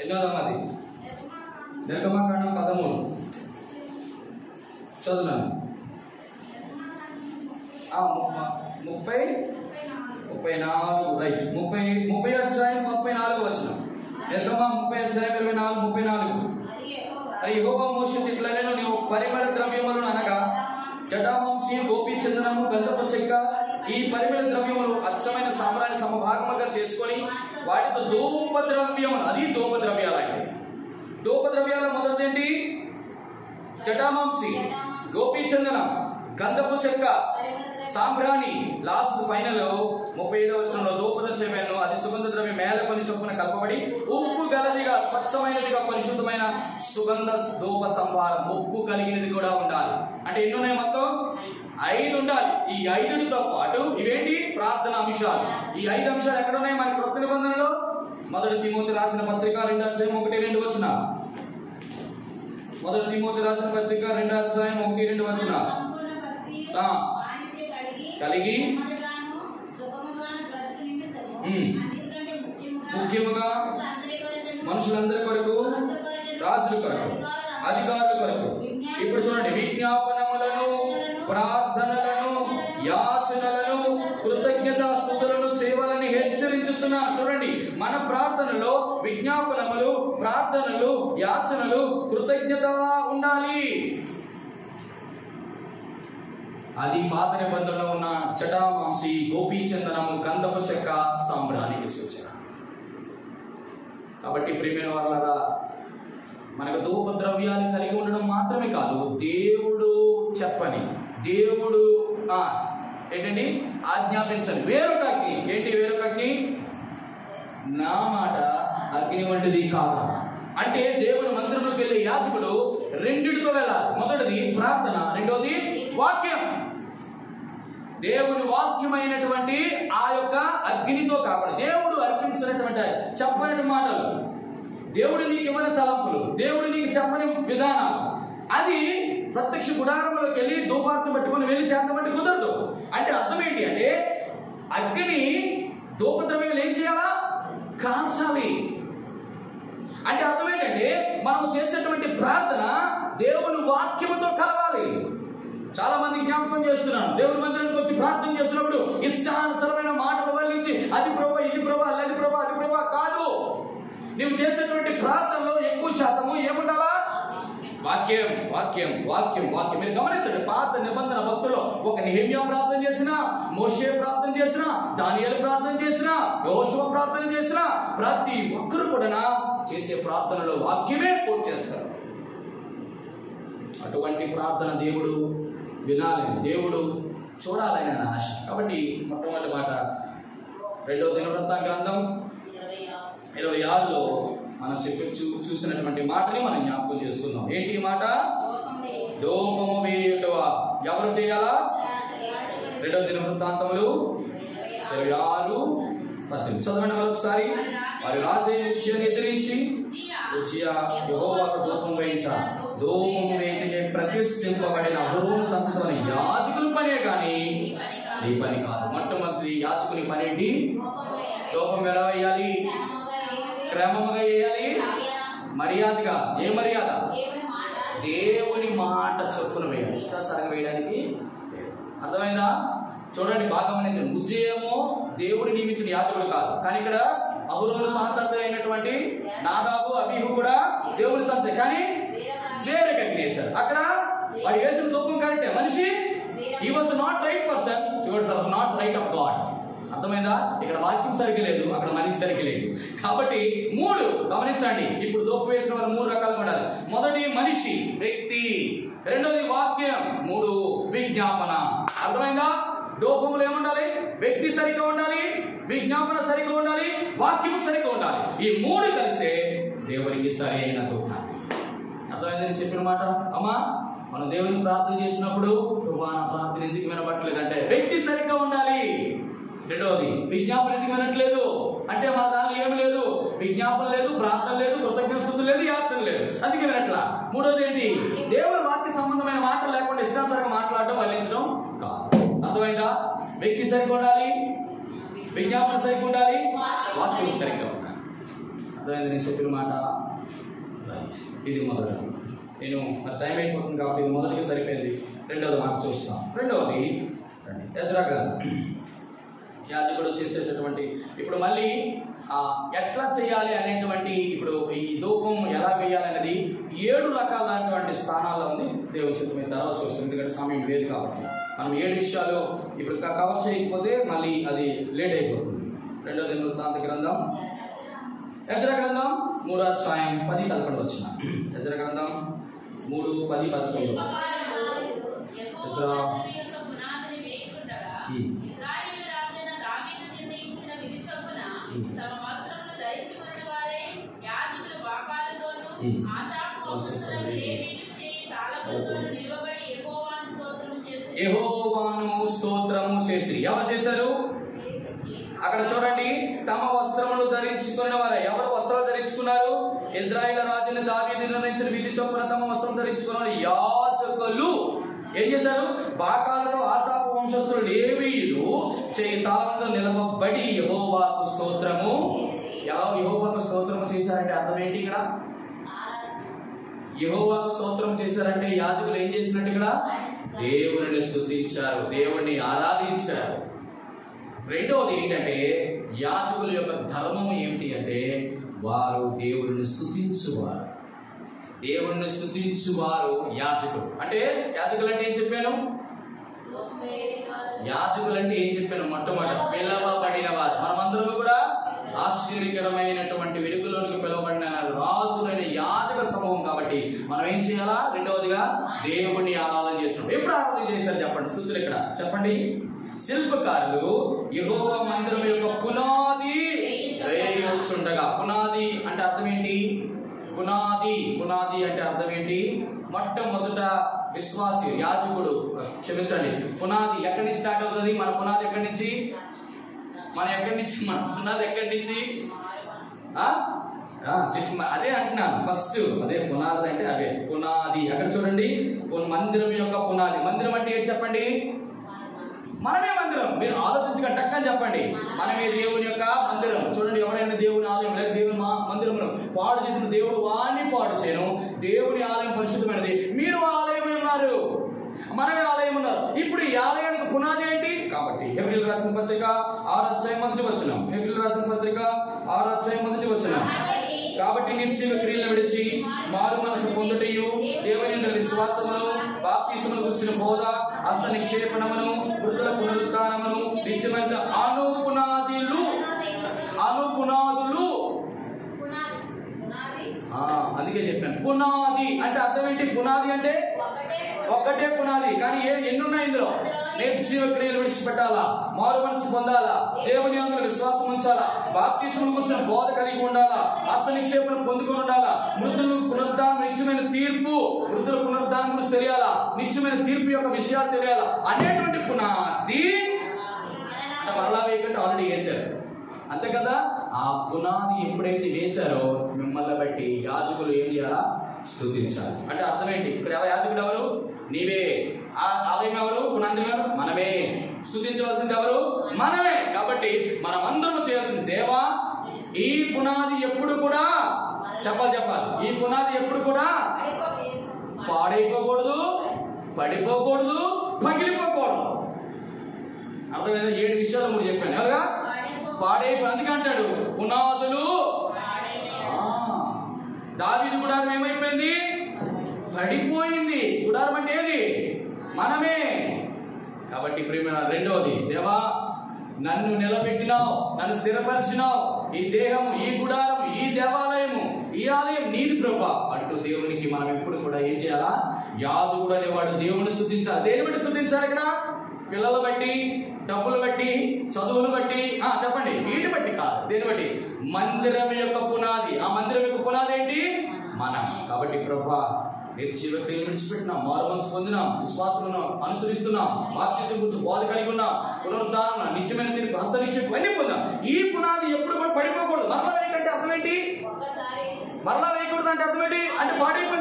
ఎన్నోదమ్మది నిర్గమకాండం 13 చదువున్నాను. 34 రైట్. 30 అధ్యాయం 34 వచనం. నిర్గమ 30 అధ్యాయం 24, 34. మరి యెహోవా మోషేతో ఇట్లనెను, నీవు పరిమళ ద్రవ్యములను అనగా జటామాంసి, గోపీ చందనము, గంధపు చెక్క, ఈ పరిమళ ద్రవ్యములు అచ్చమైన సాంబ్రాణి సమభాగములుగా చేసుకొని వాటితో ధూప ద్రవ్యములు, అది ధూప ద్రవ్యాలంటే. ధూప ద్రవ్యాల మొదటిదేంటి? జటామాంసి, గోపీ చందనం, గంధపు చెక్క, సాంబ్రాణి. లాస్ట్ ఫైనల్ 35వ వచనంలో ధూపద్రవ్యమును అది సుగంధ ద్రవ్యం మేలకొని చొప్పున కలపబడి ఉప్పు గలదిగా, స్వచ్ఛమైనదిగా, పరిశుద్ధమైన సుగంధ ధూప సంభారం. ఉప్పు కలిగినది కూడా ఉండాలి. అంటే ఎన్ని ఉన్నాయి? మొత్తం 5 ఉండాలి. ఈ 5తో పాటు ఇవేంటి? ప్రార్థన అంశాలు. ఈ 5 అంశాలు ఎక్కడ ఉన్నాయి మన క్రొత్త నిబంధనలో? మొదటి తిమోతి రాసిన పత్రిక 2వ అధ్యాయం 1-2 వచనాలు. మొదటి తిమోతి రాసిన పత్రిక 2వ అధ్యాయం 1-2 వచనాలు. కలిగి ముఖ్యముగా మనుషులందరి కొరకు, రాజుల కొరకు, అధికారుల కొరకు. ఇప్పుడు చూడండి, విజ్ఞాపనములను, ప్రార్థనలను, యాచనలను, కృతజ్ఞతాస్తుతులను చేయవాలని హెచ్చరించుచున్నాను. చూడండి, మన ప్రార్థనలో విజ్ఞాపనములు, ప్రార్థనలు, యాచనలు, కృతజ్ఞత ఉండాలి. అది పాత నిబంధనలో ఉన్న జటామాంసి, గోపీ చందనము, గంధపు చెక్క, సాంబ్రానికి సూచన. కాబట్టి ప్రియమైన వారలారా, మనకు ధూప ద్రవ్యాలు కలిగి ఉండడం మాత్రమే కాదు, దేవుడు చెప్పని, దేవుడు ఏంటండి ఆజ్ఞాపించని వేరొక అగ్ని. ఏంటి వేరొక నా మాట అగ్ని వంటిది కాదా? అంటే దేవుని మందిరంలోకి వెళ్ళే యాజకుడు రెండిటితో వెళ్ళాలి. మొదటిది ప్రార్థన, రెండోది వాక్యం. దేవుని వాక్యమైనటువంటి ఆ యొక్క అగ్నితో కాకుండా దేవుడు అర్పించినటువంటి చెప్పని మాటలు, దేవుడు నీకు ఇవ్వని తలంపులు, దేవుడు నీకు చెప్పని విధానాలు, అది ప్రత్యక్ష గుడారంలోకి వెళ్ళి ధూపార్తి పట్టుకొని వెళ్ళి చేతబట్టి కుదరదు. అంటే అర్థం ఏంటి అంటే అగ్ని ధూపద్రవ్యాలు ఏం చేయాలా? కాల్చాలి. అంటే అర్థం ఏంటంటే మనం చేసేటువంటి ప్రార్థన దేవుని వాక్యముతో కలవాలి. చాలా మంది జ్ఞాపకం చేస్తున్నాను, దేవుని మందిరానికి వచ్చి ప్రార్థన చేస్తున్నప్పుడు ఇష్టానుసరమైన మాటలు వల్లించి అది ప్రభా, ఇది ప్రభా, అది ప్రభా, అది ప్రభా కాదు. నువ్వు చేసేటువంటి ప్రార్థనలో ఎక్కువ శాతము ఏముండాలా? వాక్యం, వాక్యం, వాక్యం, వాక్యం. మీరు గమనించండి, పాత నిబంధన భక్తుల్లో ఒక నెహెమ్యా ప్రార్థన చేసినా, మోషే ప్రార్థన చేసినా, దానియేలు ప్రార్థన చేసినా, యెహోషువ ప్రార్థన చేసినా, ప్రతి ఒక్కరు కూడా చేసే ప్రార్థనలో వాక్యమే పూర్తి చేస్తారు. అటువంటి ప్రార్థన దేవుడు వినాలని, దేవుడు చూడాలని నా ఆశ. కాబట్టి మొట్టమొదటి మాట 2వ దినవృత్తాంత గ్రంథం 26లో మనం చూసినటువంటి మాటని మనం జ్ఞాపకం చేసుకుందాం. ఏంటి మాట? ధూపము వేయుటవ ఎవరు చేయాలా? 2వ దినవృత్తాంతములు 26:18 చదవండి మరొకసారి. వారి రాజైన ఉజ్జియాని ఎదిరించి ఉజ్జియా యెహోవాకు ధూపం వేయుట, ధూపము వేయుటకే ప్రతిష్ఠింపబడిన అహరోను సంతతిలోని యాజకుల పనే కానీ ఈ పని కాదు. మొట్టమొదటి యాజకుని పని ఏంటి? ధూపం ఎలా వేయాలి? క్రమముగా వేయాలి, మర్యాదగా. ఏ మర్యాద? దేవుని మాట చొప్పున వేయాలి. ఇష్టాసారంగా వేయడానికి అర్థమైందా? చూడండి, బాగా గమనించండి. ఉజ్జియేమో దేవుడు నియమించిన యాజకుడు కాదు, కానీ ఇక్కడ అహరోను సంతతి అయినటువంటి నాదాబు, అబీహు కూడా దేవుని సంతతి, కానీ వేరే కట్టిన వేశారు. అక్కడ వాడు వేసిన ధూపం కరెక్టే. మనిషి he was not right person, he was not right of God. అర్థమైందా? ఇక్కడ వాక్యం సరిగ్గా లేదు, అక్కడ మనిషి సరిగ్గా లేదు. కాబట్టి 3 గమనించండి. ఇప్పుడు ధూపం వేసిన వాళ్ళు 3 రకాలుగా ఉండాలి. మొదటి మనిషి, వ్యక్తి. రెండోది వాక్యం. 3 విజ్ఞాపన. అర్థమైందా? ధూపములు ఏముండాలి? వ్యక్తి సరిగ్గా ఉండాలి, విజ్ఞాపన సరిగ్గా ఉండాలి, వాక్యం సరిగ్గా ఉండాలి. ఈ 3 కలిస్తే దేవునికి సరి అయిన ధూపం. అర్థమైందని చెప్పిన మాట. అమ్మా, మనం దేవుని ప్రార్థన చేసినప్పుడు ప్రభువా నా ప్రార్థన ఎందుకు వినబట్టలేదంటే వ్యక్తి సరిగ్గా ఉండాలి. రెండవది విజ్ఞాపన ఎందుకు వినట్లేదు అంటే మన దానిలో ఏమి లేదు, విజ్ఞాపన లేదు, ప్రార్థన లేదు, కృతజ్ఞతలు లేదు, యాచన లేదు, అందుకే వినట్లా. మూడోది ఏంటి? దేవుని వాక్య సంబంధమైన మాటలు లేకుండా ఇష్టానుసారంగా మాట్లాడడం, వల్లించడం కాదు. అర్థమైందా? వ్యక్తి సరిగ్గా ఉండాలి, విజ్ఞాపన సరిగ్గా ఉండాలి, వాక్యం సరిగ్గా ఉండాలి. అర్థమైంది నేను చెప్పిన మాట. ఇది మొదట. నేను టైం అయిపోతుంది కాబట్టి ఇది మొదటికి సరిపోయింది. రెండవది మాట చూస్తాం. రెండవది ఎజ్రా గ్రంథం. యాజకుడు చేసేటటువంటి ఇప్పుడు మళ్ళీ ఎట్లా చేయాలి అనేటువంటి, ఇప్పుడు ఈ ధూపం ఎలా వేయాలి అనేది 7 రకాలైనటువంటి స్థానాల్లో ఉంది. దేవుని చిత్తమైన తర్వాత చూస్తాం, ఎందుకంటే సమయం లేదు కాబట్టి. మనం 7 విషయాలు ఇప్పుడు కవర్ చేయకపోతే మళ్ళీ అది లేట్ అయిపోతుంది. 2వ దినవృత్తాంత గ్రంథం, ఎజ్రా గ్రంథం 3వ అధ్యాయం 10-11 వచ్చిన. ఎజ్రా గ్రంథం 3:10-11. ఎజ్రా యెహోవాను స్తోత్రము చేసి. ఎవరు చేశారు? అక్కడ చూడండి, తమ వస్త్రములు ధరించుకున్న వారు. ఎవరు వస్త్రాలు ధరించుకున్నారు? ఇశ్రాయేలు రాజుని దావీదు నిర్ణయించిన విధి చొప్పున తమ వస్త్రం ధరించుకున్న యాజకులు ఏం చేశారు? బాకాలతో ఆసాపు వంశస్థులు లేవీయులు చేయి తాళంతో నిలవబడి యెహోవాకు స్తోత్రము. యెహోవాకు స్తోత్రము చేశారంటే అర్థం ఏంటి? ఇక్కడ యెహోవాకు స్తోత్రం చేశారంటే యాజకులు ఏం చేసినట్టు? ఇక్కడ దేవుని స్తుతించారు, దేవుణ్ణి ఆరాధించారు. రెండవది ఏంటంటే యాజకుల యొక్క ధర్మం ఏమిటి అంటే వారు దేవుడిని స్తుతించువారు. దేవుణ్ణి స్తుతించువారు యాజకులు. అంటే యాజకులు అంటే ఏం చెప్పాను? యాజకులు అంటే ఏం చెప్పాను? మొట్టమొదటి పిలవబడిన వారు. మనమందరం కూడా ఆశ్చర్యకరమైనటువంటి వెలుగులోనికి పిలువబడిన రాజులైన యాజక సమూహం కాబట్టి మనం ఏం చేయాలా? రెండవదిగా దేవుణ్ణి ఆరాధన చేస్తున్నాం. ఎప్పుడు ఆరాధన చేశారు చెప్పండి? స్తుతులు ఇక్కడ చెప్పండి. శిల్పకారులు యెహోవా మందిరం యొక్క పునాది వేయుచుండగా పునాది. పునాది అంటే అర్థం ఏంటి? మొట్టమొదట విశ్వాసి యాజకుడు, క్షమించండి, పునాది ఎక్కడి నుంచి స్టార్ట్ అవుతుంది? మన పునాది ఎక్కడి నుంచి? మన పునాది ఎక్కడి నుంచి? అదే అంటున్నాను, ఫస్ట్ అదే పునాది అంటే అదే పునాది. అక్కడ చూడండి, మందిరం యొక్క పునాది. మందిరం అంటే ఏంటి చెప్పండి? మనమే మందిరం. మీరు ఆలోచించగా టక్కని చెప్పండి, మనమే దేవుని యొక్క మందిరం. చూడండి, ఎవరైనా దేవుని ఆలయం లేదా దేవుని మందిరమును పాడు చేసిన దేవుడు వాడిని పాడు చేయను. దేవుని ఆలయం పరిశుద్ధమైనది. మీరు ఆలయమై ఉన్నారు, మనమే ఆలయం ఉన్నారు. ఇప్పుడు ఈ ఆలయానికి పునాది ఏంటి? కాబట్టి హెబ్రీయులకు రాసిన పత్రిక 6:1 హెబ్రీయులకు రాసిన పత్రిక 6:1 కాబట్టి నిర్జీవ క్రియలను విడిచి మారు మనసు పొందుటయు, దేవుని యందు విశ్వాసమును, బాప్తిస్మమును గురించిన బోధ, హస్త నిక్షేపణమును, మృతుల పునరుత్థానమును, నిత్యమైన అనుపునాదులు. అందుకే చెప్పాను పునాది అంటే అర్థం ఏంటి? పునాది అంటే ఒక్కటే పునాది. కానీ ఎన్ని ఉన్నాయి ఇందులో? నిర్జీవ క్రియలు విడిచిపెట్టాలా, మారు మనసు పొందాలా, దేవుని యందు విశ్వాసం ఉంచాలా, బాప్తిస్మమును గురించిన బోధ కలిగి ఉండాలా, హస్త నిక్షేపణ పొందుకొని ఉండాలా, మృతుల పునరుద్ధానం, నిత్యమైన తీర్పు, మృతుల పునరుద్ధానం గురించి తెలియాలా, నిత్యమైన తీర్పు యొక్క విషయాలు తెలియాలా అనేటువంటి పునాది అంటే మరలా వేయకంటే ఆల్రెడీ వేశారు, అంతే కదా. ఆ పునాది ఎప్పుడైతే వేశారో మిమ్మల్ని బట్టి యాజకులు ఏం చేయాలా? స్తుతించాలి. అంటే అర్థం ఏంటి? ఇక్కడ యాజకుడు ఎవరు? నీవే. ఆలయం ఎవరు? పునాది ఎవరు? మనమే. స్తుతించవలసింది ఎవరు? మనమే. కాబట్టి మనం అందరం చేయాల్సింది, దేవా ఈ పునాది ఎప్పుడు కూడా చెప్పాలి, ఈ పునాది ఎప్పుడు కూడా పాడైపోకూడదు, పడిపోకూడదు, పగిలిపోకూడదు. అర్థమైందా? 7 విషయాలు మీరు చెప్పాను. ఎవరుగా పాడైపో, అందుకే అంటాడు పునాదులు. దావీదు గుడారం ఏమైపోయింది? పడిపోయింది. గుడారం అంటే ఏది? మనమే. కాబట్టి ప్రియమైన రెండవది, దేవా నన్ను నిలబెట్టినావు, నన్ను స్థిరపరిచినావు, ఈ దేహము, ఈ గుడారము, ఈ దేవాలయము, ఈ ఆలయం నీది ప్రభువా అంటూ దేవునికి మనం ఎప్పుడు కూడా ఏం చేయాలా? యాజకుడు అనేవాడు దేవుని స్తుతించాలి. దేని బట్టి స్తుతించాలి? ఇక్కడ పిల్లలు బట్టి, డబ్బులు బట్టి, చదువులు బట్టి, చెప్పండి, వీటి బట్టి కాదు. దేని బట్టి? మందిరం యొక్క పునాది. ఆ మందిరం యొక్క పునాది ఏంటి? మనం. కాబట్టి ప్రభువా నిర్జీవ క్రియలు విడిచిపెట్టినాం, మారు మనసు పొందినాం, విశ్వాసమును అనుసరిస్తున్నాం, బాప్తిసం గురించి బోధ కలిగి ఉన్నాం, పునరుద్ధానం, నిత్యమైన తీర్పు, హస్త నిక్షేపం అన్ని పొందాం. ఈ పునాది ఎప్పుడు కూడా పడిపోకూడదు. మరలా వేయకంటే అర్థం ఏంటి? మరలా వేయకూడదు అంటే అర్థం ఏంటి? అంటే పాడైపోయింది.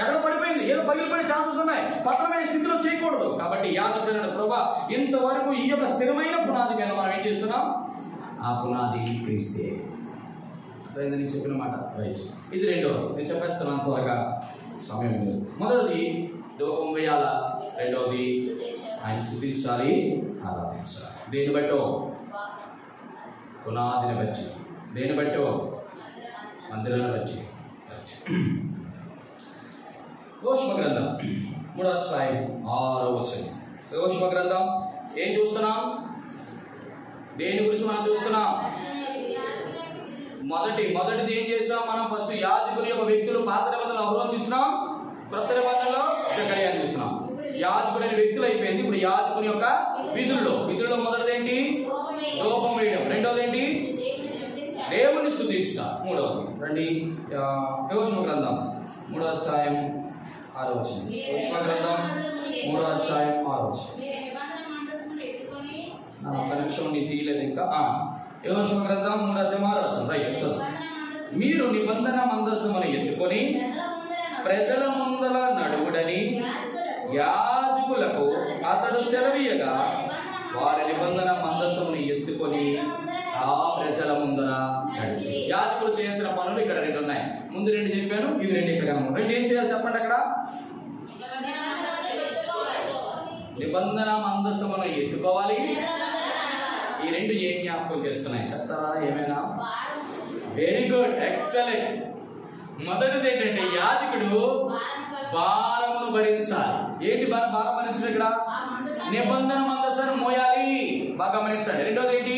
ఎక్కడ పడిపోయింది, ఏదో పగిలిపోయే ఛాన్సెస్ ఉన్నాయి, పతనమైన స్థితిలో చేయకూడదు. కాబట్టి యాజకుడైన ప్రభువా ఇంతవరకు ఈ యొక్క స్థిరమైన పునాది మీద మనం ఏం చేస్తున్నాం? ఆ పునాది క్రీస్తే. నేను చెప్పిన మాట రైట్. ఇది రెండవది. నేను చెప్పేస్తున్నాను త్వరగా, సమయం లేదు. మొదటిది ధూపం వేయాలా, రెండవది ఆయన స్తుతించాలి, ఆరాధించాలి. దేని బట్టో? పునాదిని బట్టి. దేని బట్టో? మందిరాన్ని బట్టి. యోషువ గ్రంథం 3:6 యోషువ గ్రంథం ఏం చూస్తున్నాం? దేని గురించి మనం చూస్తున్నాం? మొదటిది ఏం చేసాం మనం? ఫస్ట్ యాజకుని యొక్క వ్యక్తులు. పాత నిబంధనలో అహరోను చూస్తున్నాం, క్రొత్త నిబంధనలో జకర్యాని చూస్తున్నాం. యాజకుడు అనే వ్యక్తులు అయిపోయింది. ఇప్పుడు యాజకుని యొక్క విధుల్లో మొదటిది ఏంటి? ధూపం వేయడం. రెండవది ఏంటి? దేవుని స్తుతించుట. మూడవది రండి, యోషువ గ్రంథం 3:6. యోషువ గ్రంథం 3:6. ఒక నిమిషం, నీ తీయలేదు ఇంకా. యోషువ గ్రంథం 3:6 రైట్. మీరు నిబంధన మందసమును ఎత్తుకొని ప్రజల ముందర నడువుడని యాజకులకు అతడు సెలవీయగా వారి నిబంధన మందసమును ఎత్తుకొని ఆ ప్రజల ముందర నడిచి. యాజకులు చేయాల్సిన పనులు ఇక్కడ 2 ఉన్నాయి. ముందు 2 చెప్పాను, ఇది 2 ఇక్కడ కనుక 2 ఏం చేయాలి చెప్పండి? అక్కడ నిబంధన మందసమును ఎత్తుకోవాలి. ఈ 2 ఏం జ్ఞాపకం చేస్తున్నాయి చెప్తారా? ఏమైనా? Very good, excellent. మొదటిది ఏంటంటే యాజకుడు భారమును భరించాలి. ఏంటి భారం భరించడం? ఇక్కడ నిబంధన మందసాన్ని మోయాలి. బాగా గమనించండి. రెండోది ఏంటి?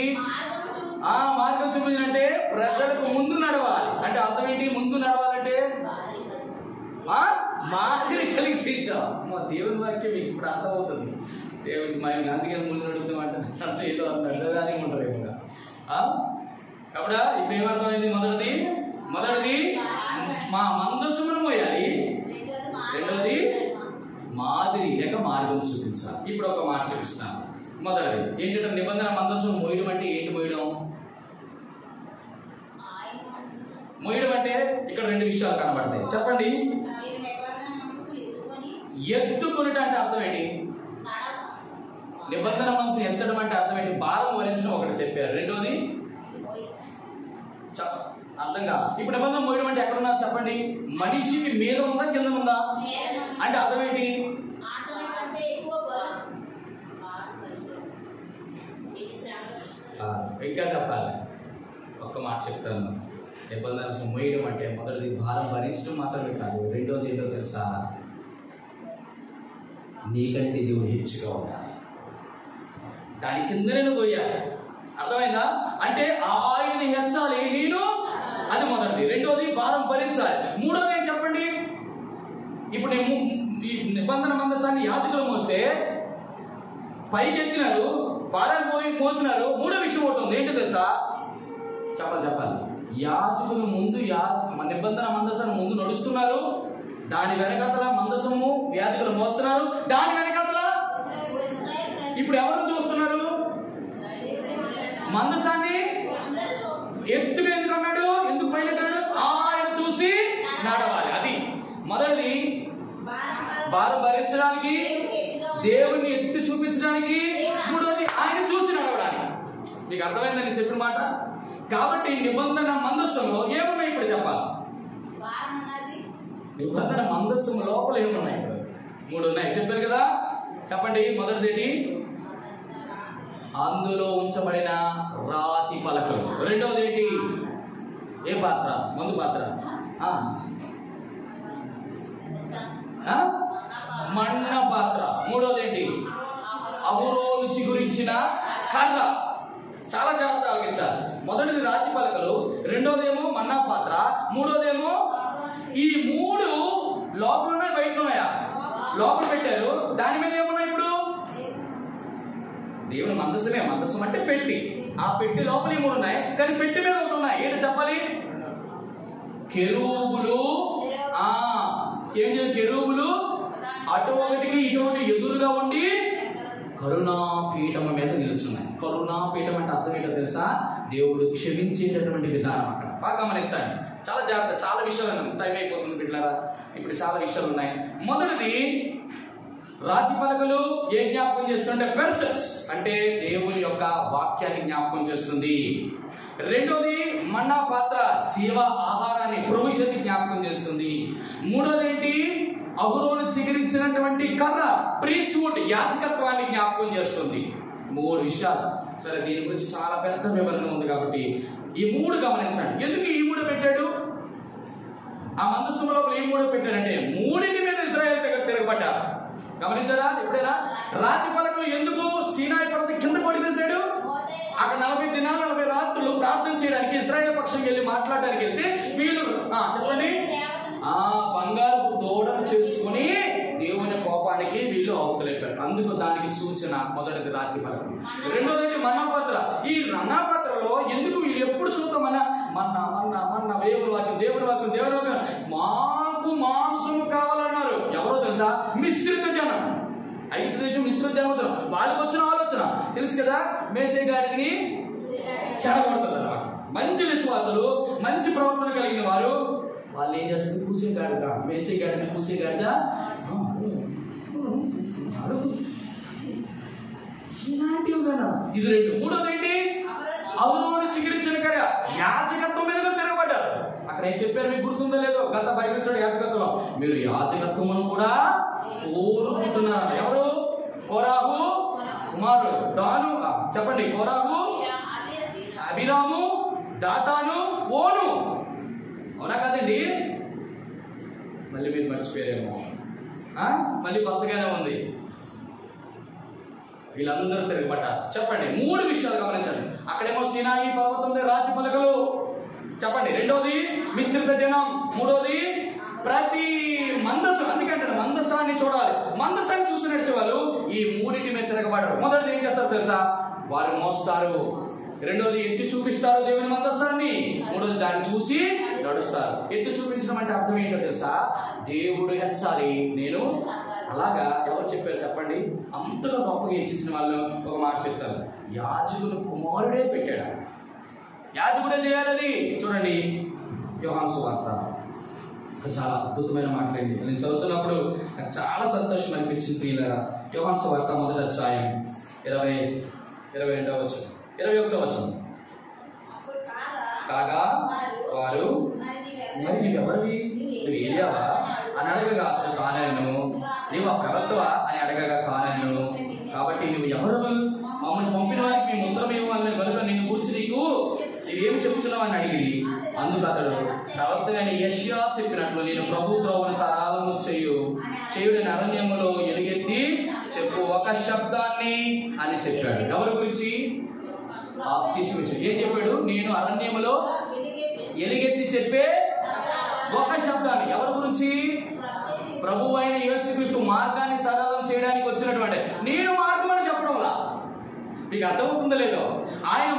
మార్గం చూపించాలంటే ప్రజలకు ముందు నడవాలి. అంటే అర్థం ఏంటి? ముందు నడవాలంటే మాదిరి కలిగి చేయించాలి. దేవుని వాక్యం మీకు ఇప్పుడు అర్థమవుతుంది. దేవుడికి మేము అందుకే ముందు నడుపుతామంటే ఏదో పెద్దదాని ఉంటారు ఇప్పుడు. ఇప్పుడు ఏమర్థమైంది? మొదటిది మా మందసమును మోయాలి, రెండోది మాదిరి లేక మార్గం చూపించాలి. ఇప్పుడు ఒక మాట చూపిస్తాను. మొదటిది ఏంటంటే నిబంధన మందసం మోయడం అంటే ఏంటి? మోయడం అంటే ఇక్కడ రెండు విషయాలు కనబడతాయి. చెప్పండి. ఎత్తుకొనుట అంటే అర్థం ఏంటి? నిబంధన మందసం ఎత్తడం అంటే అర్థం ఏంటి? భారం వరించడం ఒకటి చెప్పారు, రెండోది అర్థం కాదు. ఇప్పుడు నిబంధన మోయడం అంటే ఎక్కడున్నా చెప్పండి. మనిషికి మీద ఉందా కింద ఉందా అంటే అర్థం ఏంటి? ఇంకా చెప్పాలి. ఒక్క మాట చెప్తాను. నిబంధన మోయడం అంటే మొదటిది భారం భరించడం మాత్రమే కాదు, రెండోది ఏంటో తెలుసా? నీకంటే దేవుడు హెచ్చుగా ఉండాలి, దాని కింద నేను పోయాలి. అర్థమైందా? అంటే ఆయన హెచ్చాలి, నేను, అది మొదటిది. రెండోది భారం భరించాలి. మూడోది ఏం చెప్పండి. ఇప్పుడు ఈ నిబంధన మందసాన్ని యాజకులు మోస్తే పైకి ఎత్తినారు, భారం పోయి మోసినారు. మూడో విషయం ఒకటి ఉంది, ఏంటో తెలుసా? చెప్పాలి. యాజకులు ముందు నిబంధన మందసాన్ని ముందు నడుస్తున్నారు, దాని వెనకాతల మందసము యాజకులు మోస్తున్నారు, దాని వెనకాతల ఇప్పుడు ఎవరు చూస్తున్నారు? మందసాన్ని ఎత్తుగా ఎందుకు అన్నాడు? ఎందుకు పైన ఆయన చూసి నడవాలి. అది మొదటిది భారం భరించడానికి, దేవుని ఎత్తి చూపించడానికి, మూడోది ఆయన చూసి నడవడానికి. మీకు అర్థమైందని చెప్పిన మాట. కాబట్టి నిబంధన మందస్సులో ఏమున్నాయి ఇప్పుడు చెప్పాలి. నిబంధన మందస్సు లోపల ఏమున్నాయి? ఇప్పుడు మూడు ఉన్నాయి చెప్పారు కదా. చెప్పండి. మొదటిది ఏంటి? అందులో ఉంచబడిన రాతి పలకలు. రెండోది ఏంటి? ఏ పాత్ర? మందు పాత్ర. మన్న పాత్ర. మూడోది ఏంటి? అహరోను చిగురించిన కర్ర. చాలా జాగ్రత్త ఆలోచించాలి. మొదటిది రాతి పలకలు, రెండోదేమో మన్నా పాత్ర, మూడోదేమో ఈ మూడు లోపల ఉన్నాయి, బయట ఉన్నాయా? లోపల పెట్టారు. దాని మీద ఏమున్నాయి? ఇప్పుడు దేవుని మందసమే. మందసం అంటే పెట్టి. ఆ పెట్టి లోపల మూడు ఉన్నాయి, కానీ పెట్టి మీద ఒకటి ఉన్నాయి. ఏంటి చెప్పాలి? కెరూబులు. ఏం చేయాలి? కెరూబులు అటు ఒకటికి ఇటు ఒకటి ఎదురుగా ఉండి కరుణాపీఠం మీద నిలుచున్నాయి. కరుణాపీఠం అంటే అర్థం ఏంటో తెలుసా? దేవుడు క్షమించేటటువంటి విధానం. అక్కడ బాగా గమనించండి. చాలా జాగ్రత్త. చాలా విషయాలు ఉన్నాయి. టైం అయిపోతుంది బిడ్డలారా. ఇప్పుడు చాలా విషయాలు ఉన్నాయి. మొదటిది రాతి పలకలు ఏ జ్ఞాపకం చేస్తుంటే పెర్సెప్స్ అంటే దేవుని యొక్క వాక్యాన్ని జ్ఞాపకం చేస్తుంది. రెండోది మన్నా పాత్ర జీవ ఆహారాన్ని, ప్రొవిజన్ జ్ఞాపకం చేస్తుంది. మూడోది ఏంటి? అహరోను చిగురించినటువంటి కర్ర, ప్రీస్ట్హుడ్, యాజకత్వాన్ని జ్ఞాపకం చేస్తుంది. మూడు విషయాలు. సరే, దీని గురించి చాలా పెద్ద వివరణ ఉంది కాబట్టి ఈ మూడు గమనించండి. ఎందుకు ఈ మూడు పెట్టాడు? ఆ మందస్సు లోపల ఈ మూడు పెట్టాడంటే మూడింటి మీద ఇశ్రాయేలు తిరగబడ్డారు. గమనించారా ఎప్పుడైనా? రాతి పలకలు ఎందుకు సీనాయి పర్వతం కింద పడిచేసాడు? అక్కడ 40 దినాలు 40 రాత్రులు ప్రార్థన చేయడానికి ఇశ్రాయేలు పక్షం వెళ్ళి మాట్లాడడానికి వెళ్తే వీళ్ళు చెప్పండి బంగారు దూడను చేసుకుని దేవుని కోపానికి వీళ్ళు అవతలైపోయారు. అందుకు దానికి సూచన మొదటిది రాతి పలకలు. రెండోది మన్నా పాత్ర. ఈ రన్నా పాత్రలో ఎందుకు వీళ్ళు ఎప్పుడు చూద్దామన్నా మన్నా మన్నా మన్నా దేవుని వాక్యం, దేవుని వాక్యం, దేవుని వాక్యం. మాకు మాంసము కావాలన్నారు. ఎవరో తెలుసా? మిశ్రిత జనం. ఐదు దేశం మిశ్రిత జనం. వాళ్ళకి వచ్చిన ఆలోచన తెలుసు కదా, మేసే గాడిని చెడగొడుతుంది అన్నమాట. మంచి విశ్వాసులు, మంచి ప్రవర్తన కలిగిన వారు వాళ్ళు ఏం చేస్తారు? పూసేగాడుగా, మేసేగాడిని పూసేగాడుగా ఇలాంటివి కదా. ఇది రెండు. మూడోది ఏంటి? అహరోను చిగురించిన కర్ర, యాజకత్వం మీద తిరగబడ్డారు. అక్కడ ఏం చెప్పారు మీకు గుర్తుందో లేదో? గత బైబిల్ స్టడీ యాజకత్వం మీరు యాజకత్వమును కూడా కోరుకుంటున్నారు. ఎవరు? కోరాహు కుమారుడు దాను. చెప్పండి. కోరాహు, అబీరాము, దాతాను, ఓను. అవునా కదండి? మళ్ళీ మీరు మర్చిపోయారేమో. మళ్ళీ కొత్తగానే ఉంది. వీళ్ళందరూ తిరగబడ్డారు. చెప్పండి. మూడు విషయాలు గమనించండి. అక్కడేమో సీనాయి పర్వతం మీద రాతి పలకలు. చెప్పండి. రెండోది మిశ్రిత జనం. మూడోది ప్రతి మందసం. అందుకంటే మందసాన్ని చూడాలి. మందసాన్ని చూసి నడిచే వాళ్ళు ఈ మూడింటి మీద తిరగబడ్డారు. మొదటిది ఏం చేస్తారు తెలుసా? వారు మోస్తారు. రెండోది ఎత్తి చూపిస్తారు దేవుని మందసాన్ని. మూడోది దాన్ని చూసి నడుస్తారు. ఎత్తి చూపించడం అంటే అర్థం ఏంటో తెలుసా? దేవుడు హెచ్చాలి, నేను అలాగా. ఎవరు చెప్పారు చెప్పండి? అంతగా గొప్పగా హెచ్చించిన వాళ్ళు ఒక మాట చెప్తారు, యాజకుని కుమారుడే పెట్టాడు, యాజకుడే చేయాలి అది. చూడండి యోహాను సువార్త, చాలా అద్భుతమైన మాటలండి. నేను చదువుతున్నప్పుడు నాకు చాలా సంతోషం అనిపించింది ప్రియులారా. యోహాను సువార్త 1వ అధ్యాయం 22వ వచనం 21వ వచనం. కాగా వారు మరి నీవెవరివి, నువ్వు ఏలియావా అని అడగగా కానను, నీవు ఆ ప్రవక్తవా అని అడగగా కానను, కాబట్టి నువ్వు ఎవరు, మమ్మల్ని పంపిన వారికి మేము ఉత్తరం ఇవ్వాలని కనుక నిన్ను కూర్చి నీవేం చెప్తున్నావు అని అడిగి, అందుకు అతడు ప్రవక్తైన యెషయా చెప్పినట్లు నేను ప్రభు త్రోవను సరళము చేయుడని అరణ్యములో ఎలుగెత్తి చెప్పు ఒక శబ్దాన్ని అని చెప్పాడు. ఎవరి గురించి? బాప్తిస్మం. ఏం చెప్పాడు? నేను అరణ్యములో ఎలుగెత్తి చెప్పే ఒక శబ్దాన్ని. ఎవరి గురించి? ప్రభు అయిన యేసుక్రీస్తు మార్గాన్ని సరళం చేయడానికి వచ్చినటువంటి, నేను మార్గం అని చెప్పడంలా మీకు అర్థమవుతుందో లేదో, ఆయన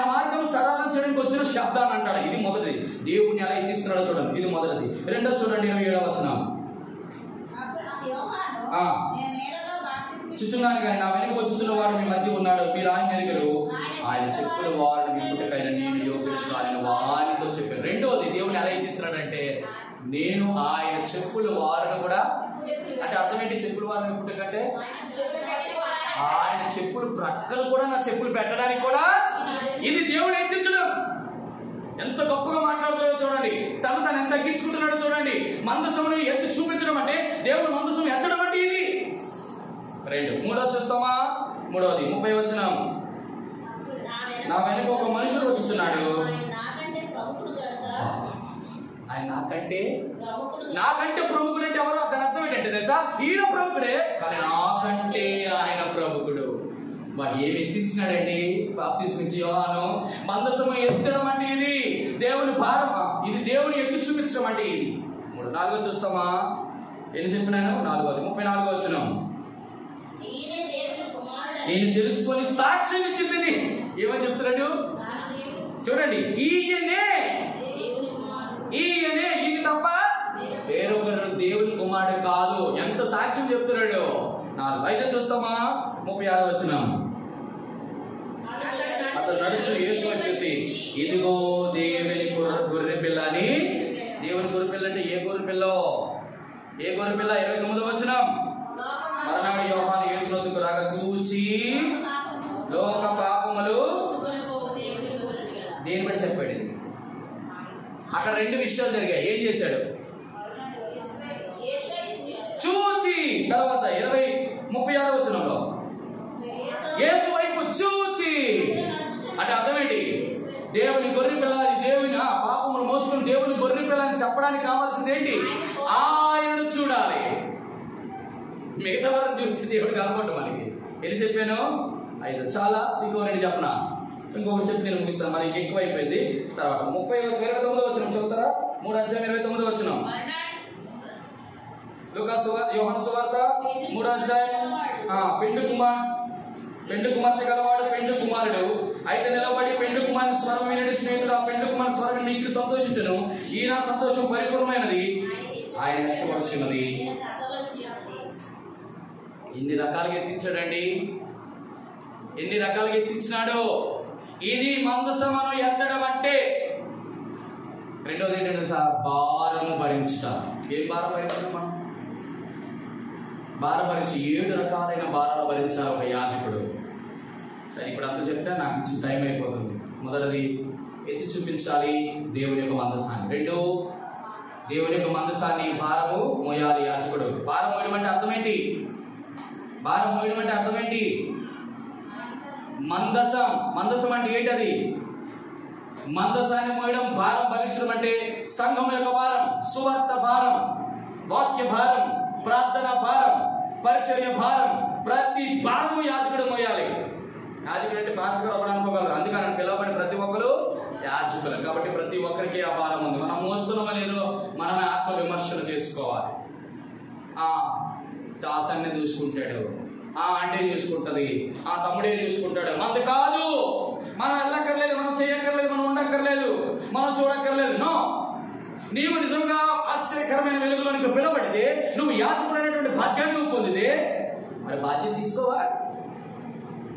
మార్గం సరళం చేయడానికి వచ్చిన శబ్దాన్ని అంటాడు. ఇది మొదటిది. దేవుడిని ఎలా ఇచ్చిస్తున్నాడో చూడండి, ఇది మొదటిది. రెండో చూడండి 27వ వచనం. చుచున్నాను కానీ నా వెనుక వచ్చుచున్న వాడు మీ మధ్య ఉన్నాడు, మీరు ఆయన ఎరుగరు, ఆయన చెప్పులు వారిని విప్పుటకైనా నేను యోగ్యుడు కాదని వారితో చెప్పాను. రెండోది, దేవుని ఎలా ఇచ్చిస్తున్నాడంటే నేను ఆయన చెప్పులు వారిని కూడా, అంటే అర్థం ఏంటి? చెప్పులు వారిని విప్పుటకంటే ఆయన చెప్పులు ప్రక్కలు కూడా నా చెప్పులు పెట్టడానికి కూడా, ఇది దేవుడు హెచ్చించడం. ఎంత గొప్పగా మాట్లాడుతున్నాడో చూడండి, తను ఎంత తగ్గించుకుంటున్నాడో చూడండి. మందసమును ఎత్తి చూపించడం అంటే దేవుడు మందసం ఎత్తడం అంటే ఇది. రెండు. మూడోది చూస్తామా? మూడోది 30వ వచనం. నా వెనక ఒక మనుషుడు వచ్చుచున్నాడు, ఆయన నాకంటే ప్రముఖుడు. అంటే ఎవరు? దాని అర్థం ఏంటంటే తెలుసా? ఈయన ప్రముఖుడే కానీ నాకంటే ఆయన ప్రముఖుడు. ఏమి హెచ్చించినాడండి? బాప్తిస్మం ఇచ్చే యోహాను. మందసము ఎత్తడం అంటే ఇది దేవుని భారం, ఇది దేవుని ఎత్తి చూపించడం అంటే ఇది. 4వ చూస్తామా? ఎన్ని చెప్పినాను? 4వది 34వ వచనం. నేను తెలుసుకొని సాక్ష్యం ఇచ్చింది. ఏమని చెప్తున్నాడు చూడండి, ఈయనే ఇది తప్ప వేరొకరు దేవుని కుమారుడు కాదు. ఎంత సాక్ష్యం చెప్తున్నాడు. 5వ చూస్తామా? 36వ వచనం. అతను నడుచు యేసుని చూసి, ఇదిగో దేవుని గొర్రె పిల్ల అని. దేవుని గొర్రె పిల్ల అంటే ఏ గొర్రె పిల్ల? 29వ వచనం. మరనాడు యోహాను యేసు వద్దకు రాగా చూచి లోక పాపములు దేని బట్టి చెప్పాడు. అక్కడ 2 విషయాలు జరిగాయి. ఏం చేశాడు? చూచి. తర్వాత 36వ వచనంలో యేసు వైపు చూచి అంటే అర్థం ఏంటి? దేవుని గొర్రె పిల్ల, దేవుని పాపములు మోసుకుని దేవుని గొర్రె పిల్ల అని చెప్పడానికి కావాల్సింది ఏంటి? ఆయనను చూడాలి. మిగతా వారిని చూసి దేవుడు కనపడ్డు మనకి. ఏం చెప్పాను? 5. చాలా. ఇంకో 2 చెప్పనా? ఇంకొకటి చెప్పి నేను ముగిస్తాను, మనకి ఎక్కువ అయిపోయింది. తర్వాత 29వ వచనం చదువుతారా? 3వ అధ్యాయం 29వ వచనం. యోహాను సువార్త 3వ అధ్యాయం. పెండు కుమార్తె గలవాడు పెండు కుమారుడు అయితే నిలబడి పెండు కుమారుని స్వరం వినడి స్నేహితుడు ఆ పెండు కుమారుని స్వరం నీకు సంతోషించును, ఈ నా సంతోషం పరిపూర్ణమైనది, ఆయన మెచ్చవలసినది. ఎన్ని రకాలుగా ఎత్తించాడండి, ఎన్ని రకాలుగా ఎత్తించినాడు. ఇది మందసమును ఎత్తడం అంటే. రెండోది ఏంటంటే భారము భరించుట. ఏం భారం భరించడం? మనం భారం భరించి 7 రకాలైన భారాలు భరించాలి ఒక యాజకుడు. సరే, ఇప్పుడు అంత చెప్తే నాకు టైం అయిపోతుంది. మొదటిది ఎత్తి చూపించాలి దేవుని యొక్క మందసాన్ని. 2, దేవుని యొక్క మందసాన్ని భారము మోయాలి యాజకుడు. భారం మోయడం అంటే అర్థం ఏంటి? మందసం అంటే ఏంటది? మందసాన్ని మోయడం, భారం భరించడం అంటే సంఘం యొక్క భారం, సువార్త భారం, వాక్య భారం, ప్రార్థన భారం, పరిచర్య భారం, ప్రతి భారము యాజకుడు మోయాలి. యాజకుడు అంటే పాస్టర్ ఒకడు అనుకోగలరు, అందుకని పిలవబడి ప్రతి ఒక్కరు యాజకులు. కాబట్టి ప్రతి ఒక్కరికి ఆ భారం ఉంది. మనం మోస్తున్నామో లేదో మనమే ఆత్మ విమర్శన చేసుకోవాలి. దాసాన్ని చూసుకుంటాడు, అంటే చూసుకుంటది, తమ్ముడే చూసుకుంటాడు. మనది కాదు. మనం వెళ్ళక్కర్లేదు, మనం చేయక్కర్లేదు, మనం ఉండక్కర్లేదు, మనం చూడక్కర్లేదు. లేదు. నో, నీవు నిజంగా ఆశ్చర్యకరమైన వెలుగులోనికి పిలవడితే, నువ్వు యాజకుడైనటువంటి భాగ్యాన్ని నువ్వు పొందితే మరి బాధ్యత తీసుకోవా?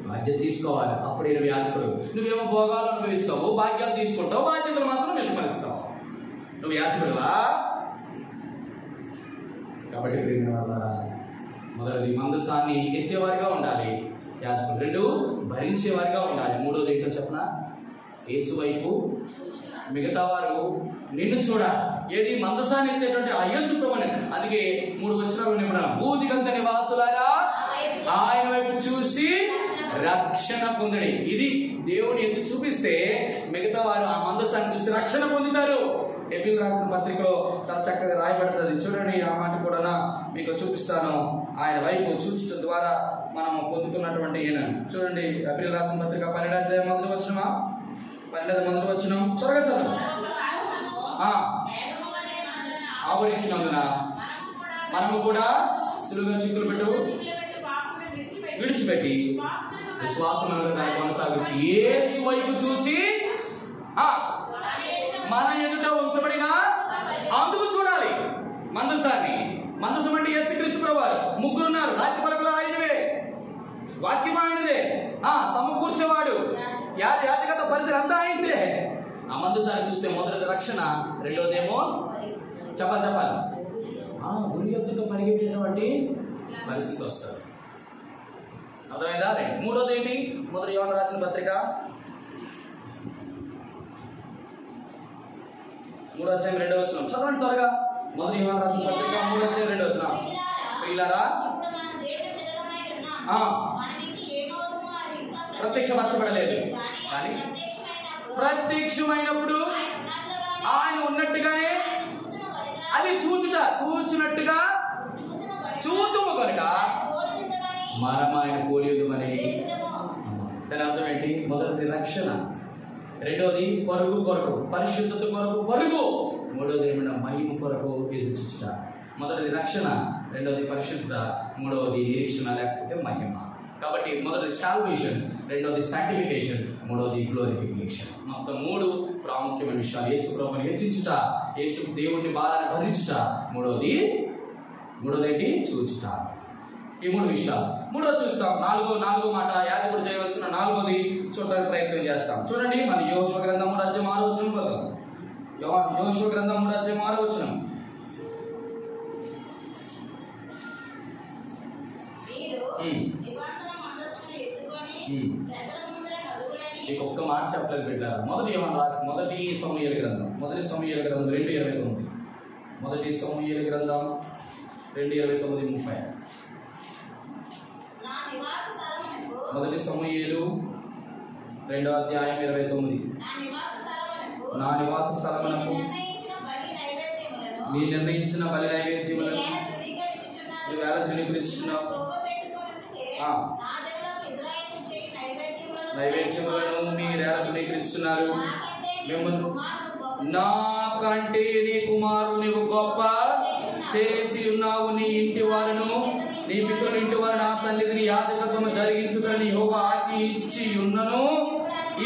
బాధ్యత తీసుకోవాలి. అప్పుడే నువ్వు యాజకుడు. నువ్వేమో భోగాలు అనుభవిస్తావు, భాగ్యాలు తీసుకుంటావు, బాధ్యతలు మాత్రం విస్మరిస్తావు. నువ్వు యాజకుడువా? కాబట్టి మొదటిది మందసాన్ని ఎత్తేవారిగా ఉండాలి యాజకుడు. 2 భరించేవారిగా ఉండాలి. 3వది ఏంటో చెప్పన, యేసు వైపు మిగతా వారు నిన్ను చూడాలి. ఏది? మందసాన్ని ఎత్తేటువంటి ఆ యేసు ప్రభువుని. అందుకే 3 వచనాలు నింపున, భూదిగంత నివాసులారా ఆయన వైపు చూసి రక్షణ పొందడి. ఇది దేవుని ఎత్తి చూపిస్తే మిగతా వారు ఆ మందసాన్ని చూసి రక్షణ పొందుతారు. ఎపిల్ రాసిన పత్రికలో చాలా చక్కగా రాయబడుతుంది. చూడండి, ఆ మాట కూడా మీకు చూపిస్తాను. ఆయన వైపు చూచడం ద్వారా మనం పొందుకున్నటువంటి ఈయన. చూడండి, ఎపిల్ రాసిన పత్రిక 12వ అధ్యాయం 1వ వచనం, 12వ వచనం త్వరగా చదువు. ఆవరించినందున మనము కూడా సులువుగా చిక్కులు పెట్టు విడిచిపెట్టి విశ్వాసంలో కొనసాగుతూ యేసు వైపు చూచి మన ఎదుట ఉంచబడిన అందుకు చూడాలి మందసాన్ని. మందసం అంటే యేసుక్రీస్తు ప్రభువారు. 3 ఉన్నారు. రాతి పలకలు ఆయనవే, వాక్యం ఆయనదే, సమకూర్చేవాడు, యాజకత పరిసరం అంతా ఆయనదే. ఆ మందసాన్ని చూస్తే మొదటిది రక్షణ, 2వదేమో చెప్పాలి గురి యొద్దకు పరిగెట్టినటువంటి పరిస్థితి వస్తుంది. అర్థమైందా? 3వది ఏంటి? మొదటి యోహాను రాసిన పత్రిక 3వ అధ్యాయం 2వ వచనం చదవండి త్వరగా. మొదటి యోహాను రాసిన పత్రిక 3వ అధ్యాయం 2వ వచనం. ప్రియులారా, ప్రత్యక్షపరచబడలేదు, కానీ ప్రత్యక్షమైనప్పుడు ఆయన ఉన్నట్టుగానే అది చూచినట్టుగా చూతుము కనుక మనం ఆయన పోలియుదమని. దాని అర్థం ఏంటి? మొదటిది రక్షణ, 2వది పరుగు కొరకు, పరిశుద్ధత కొరకు పరుగు, 3వది మహిమ కొరకు ఎదుర్చుట. మొదటిది రక్షణ, 2వది పరిశుద్ధత, 3వది నిరీక్షణ లేకపోతే మహిమ. కాబట్టి మొదటిది సాల్వేషన్, 2వది సాంటిఫికేషన్, 3వది గ్లోరిఫికేషన్. మొత్తం 3 ప్రాముఖ్యమైన విషయాలు. యేసు ప్రభువుని హెచ్చించుట, యేసు దేవుడిని బాధను భరించుట, మూడోది ఏంటి? చూచుట. ఈ 3 విషయాలు. 3వ చూస్తాం. 4వ మాట యాజకుడు చేయవలసిన 4వది చూడడానికి ప్రయత్నం చేస్తాం. చూడండి, మన యోషువ గ్రంథం 3వ అధ్యాయం 6వ వచనం పోతాం. యోషువ గ్రంథం 3వ అధ్యాయం 6వ వచనం. మీకు ఒక్క మాట చెప్పలేదు పెట్టారు. మొదటి సమూయేలు గ్రంథం 2:29. మొదటి సమూయేలు గ్రంథం 2:29-30. మొదటి సమూయేలు 2వ అధ్యాయం 29. నా నివాస స్థలమునకు నీ నిర్ణయించిన బలి నైవేద్యములను నువ్వేళ ధృవీకరిస్తున్నావు. నైవేద్యములను మీరేళ ధృవీకరిస్తున్నారు. మిమ్మల్ని నాకంటే నీ కుమారులు నీవు గొప్ప చేసి ఉన్నావు. నీ ఇంటి వారును నీ పితరుల ఇంటి వారిని ఆ సన్నిధిని యాజకత్వము జరిగించుటని యెహోవా ఆజ్ఞ ఇచ్చి ఉన్నను.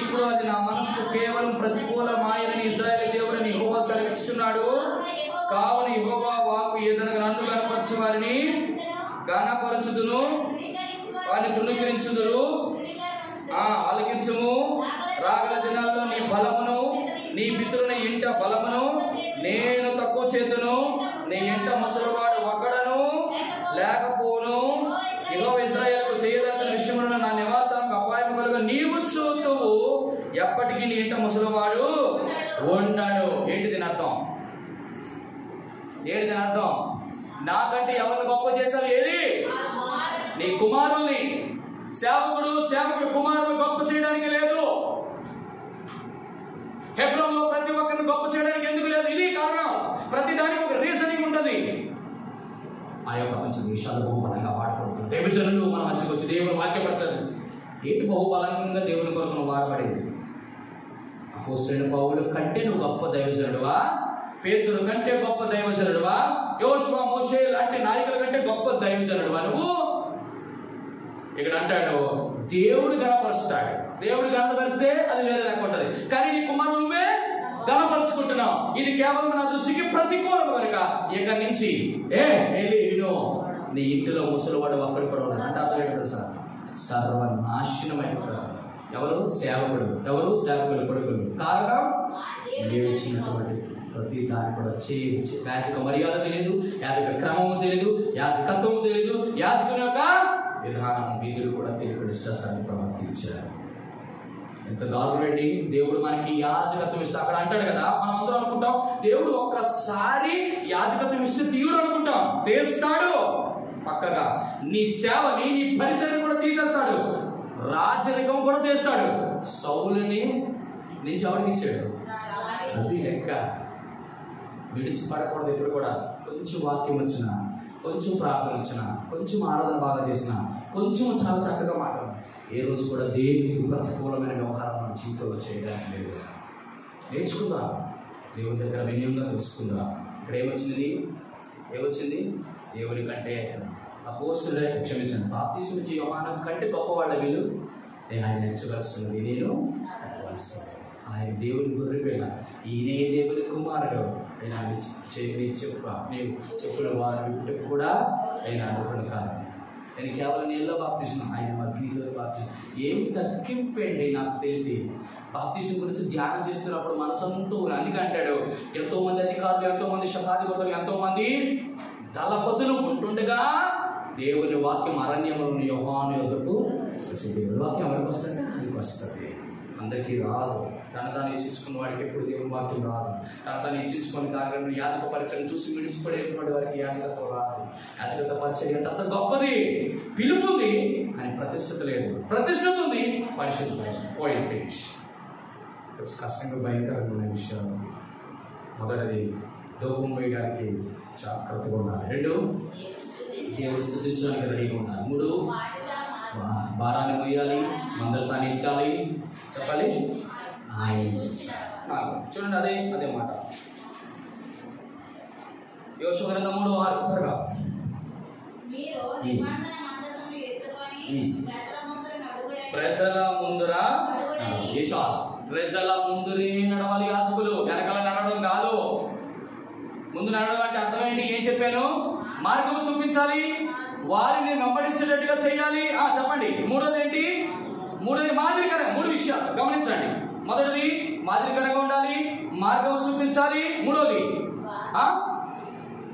ఇప్పుడు అది నా మనసుకు కేవలం ప్రతికూలమాయని ఇశ్రాయేలు దేవుడని యెహోవా సెలవిస్తున్నాడు. కావున యెహోవా వాక్కు ఏదనగా నన్ను కనపరచు వారిని గణపరచుదును, వారిని తృణీకరించుదురు. ఆలకించుము. రాగల దినాల్లో నీ బలమును నీ పితరుల ఇంట బలమును నేను తక్కువ చేతును. నీ ఇంట ముసలివాడు ఒక్కడను లేకపోను. యెహోవా ఇశ్రాయేలుకు చేయదలిచిన విషయములను నా నివాసానికి అపాయము కలుగ నీవు చూతువు. ఎప్పటికీ నీ ఇంట ముసలివాడు ఉండడు. ఏంటి దీని అర్థం? నాకంటే ఎవరిని గొప్ప చేశావు? ఏది? నీ కుమారుల్ని. సేవకుడు కుమారులు గొప్ప చేయడానికి లేదు. హెబ్రోన్లో ప్రతి ఒక్కరిని గొప్ప చేయడానికి ఎందుకు లేదు? ఇది కారణం. ప్రతి దానికి ఒక రీజనింగ్ ఉంటుంది. ఆయా ప్రపంచ దేశాలు బహుబలంగా వాడబడుతుంది. దైవజనులు మన మధ్యకు వచ్చి దేవుని వాక్యపరచదు. ఏంటి బహుబలంగా దేవుని కొరకు వాడబడేది? అపోస్తలుడైన పౌలు కంటే నువ్వు గొప్ప దైవజనుడువా? పేతురు కంటే గొప్ప దైవజనుడువా? యోషువ, మోషే లాంటి నాయకుల కంటే గొప్ప దైవజనుడువా నువ్వు? ఇక్కడ అంటాడు, దేవుడు కనపరుస్తాడు. దేవుడు కనపరిస్తే అది వేరే లెక్క ఉంటుంది. కానీ నీ కుమారులు నువ్వే గణపరుచుకుంటున్నాం. ఇది కేవలం నా దృష్టికి ప్రతికూలం కనుక ఇక నుంచి నీ ఇంటిలో ముసలివాడు ఒక్కడు కూడా ఉన్నాడు అంటే అర్థం ఏంటో సార్, సర్వనాశనం అయిపోతారు. ఎవరు? సేవకుడు. ఎవరు? సేవకులు కొడుకులు. కారణం నీవు ఇచ్చినటువంటి ప్రతి దాన్ని కూడా చేయవచ్చు. యాజక మర్యాద తెలియదు, యాజక క్రమము తెలియదు, యాజకత్వము తెలియదు, యాజకుని యొక్క విధానం విధులు కూడా తెలియదు. ఇష్టాన్ని ప్రవర్తించారు. ఎంత దారుణండి. దేవుడు మనకి యాజకత్వం ఇస్తే అక్కడ అంటాడు కదా, మనం అందరం అనుకుంటాం దేవుడు ఒక్కసారి యాజకత్వం ఇస్తే తీయుడు అనుకుంటాం. తీస్తాడు పక్కగా. నీ సేవని, నీ పరిచయం కూడా తీసేస్తాడు. రాజరికం కూడా తీస్తాడు. సౌలుని నుంచి ఎవరికి ఇచ్చాడు? అది లెక్క. విడిసి పడకూడదు ఎప్పుడు కూడా. కొంచెం వాక్యం వచ్చినా, కొంచెం ప్రార్థన వచ్చినా, కొంచెం ఆరాధన బాగా చేసినా, కొంచెం చాలా చక్కగా మాట్లాడు, ఏ రోజు కూడా దేవునికి ప్రతికూలమైన వ్యవహారం మన జీవితంలో చేయడానికి లేదు. నేర్చుకుందాం, దేవుని దగ్గర వినయంగా తెలుసుకుందాం. ఇక్కడ ఏమొచ్చింది? దేవుని కంటే అపోస్తలులే, క్షమించండి, బాప్తిస్మం ఇచ్చే యోహాను కంటే గొప్పవాళ్ళ వీళ్ళు. ఆయన నచ్చవలసినది నేను నచ్చవలసినది. ఆయన దేవుని గొర్రెపిల్ల, ఈయనే దేవుని కుమారుడు. ఆయన నీవు చెప్పుల వాడు కూడా ఆయన అనుకున్న కాదు. నేను కేవలం నీళ్ళలో బాప్తిస్తున్నాను, ఆయన అగ్నితో బాప్తిస్తున్నాను. ఏమి తగ్గింపండి నాకు తెలిసి. బాప్తిసం గురించి ధ్యానం చేస్తున్నప్పుడు మనసంతో అందుకే అంటాడు, ఎంతో మంది అధికారులు, ఎంతో మంది శతాధిపతులు, ఎంతో మంది దళపతులు ఉంటుండగా దేవుని వాక్యం అరణ్యంలోని యోహాను యొద్దకు వచ్చి, దేవుని వాక్యం ఎవరికి వస్తుందంటే ఆయనకు వస్తుంది. అందరికీ రాదు. తాను ఇచ్చించుకున్న వాడికి ఎప్పుడు దేవుని వాక్యం రాదు. తాను ఇచ్చించుకుని కార్యక్రమం యాజక పరిచయం చూసి విడిసిపడేటువంటి వారికి యాజకత్వం రాదు. యాజకత్వ పరిచయం అంటే అంత గొప్పది, పిలుపుంది అని ప్రతిష్టత లేదు. ప్రతిష్టత ఉంది, పరిశుద్ధ పాయింట్ ఫినిష్. కొంచెం కష్టంగా భయంకరంగా ఉన్న విషయాలు. మొదటిది దూపం వేయడానికి జాగ్రత్తగా ఉండాలి. 2 దేవుడు స్తుతించడానికి రెడీగా ఉండాలి. 3 భారాన్ని మోయాలి, మందసాన్ని ఇచ్చాలి, చెప్పాలి ఆయన. చూడండి, అదే మాట యోషువ గ్రంథం 3:6 త్వరగా. ప్రజల ముందర చాలు, ప్రజల ముందురే నడవాలి యాజకులు. వెనకాల నడవడం కాదు. ముందు నడవడం అంటే అర్థం ఏంటి? ఏం చెప్పాను? మార్గం చూపించాలి, వారిని వెంబడించేటట్టుగా చేయాలి. చెప్పండి. మూడోది ఏంటి? మాదిరికరంగా. 3 విషయాలు గమనించండి. మొదటిది మాదిరికరంగా ఉండాలి, మార్గం చూపించాలి. మూడోది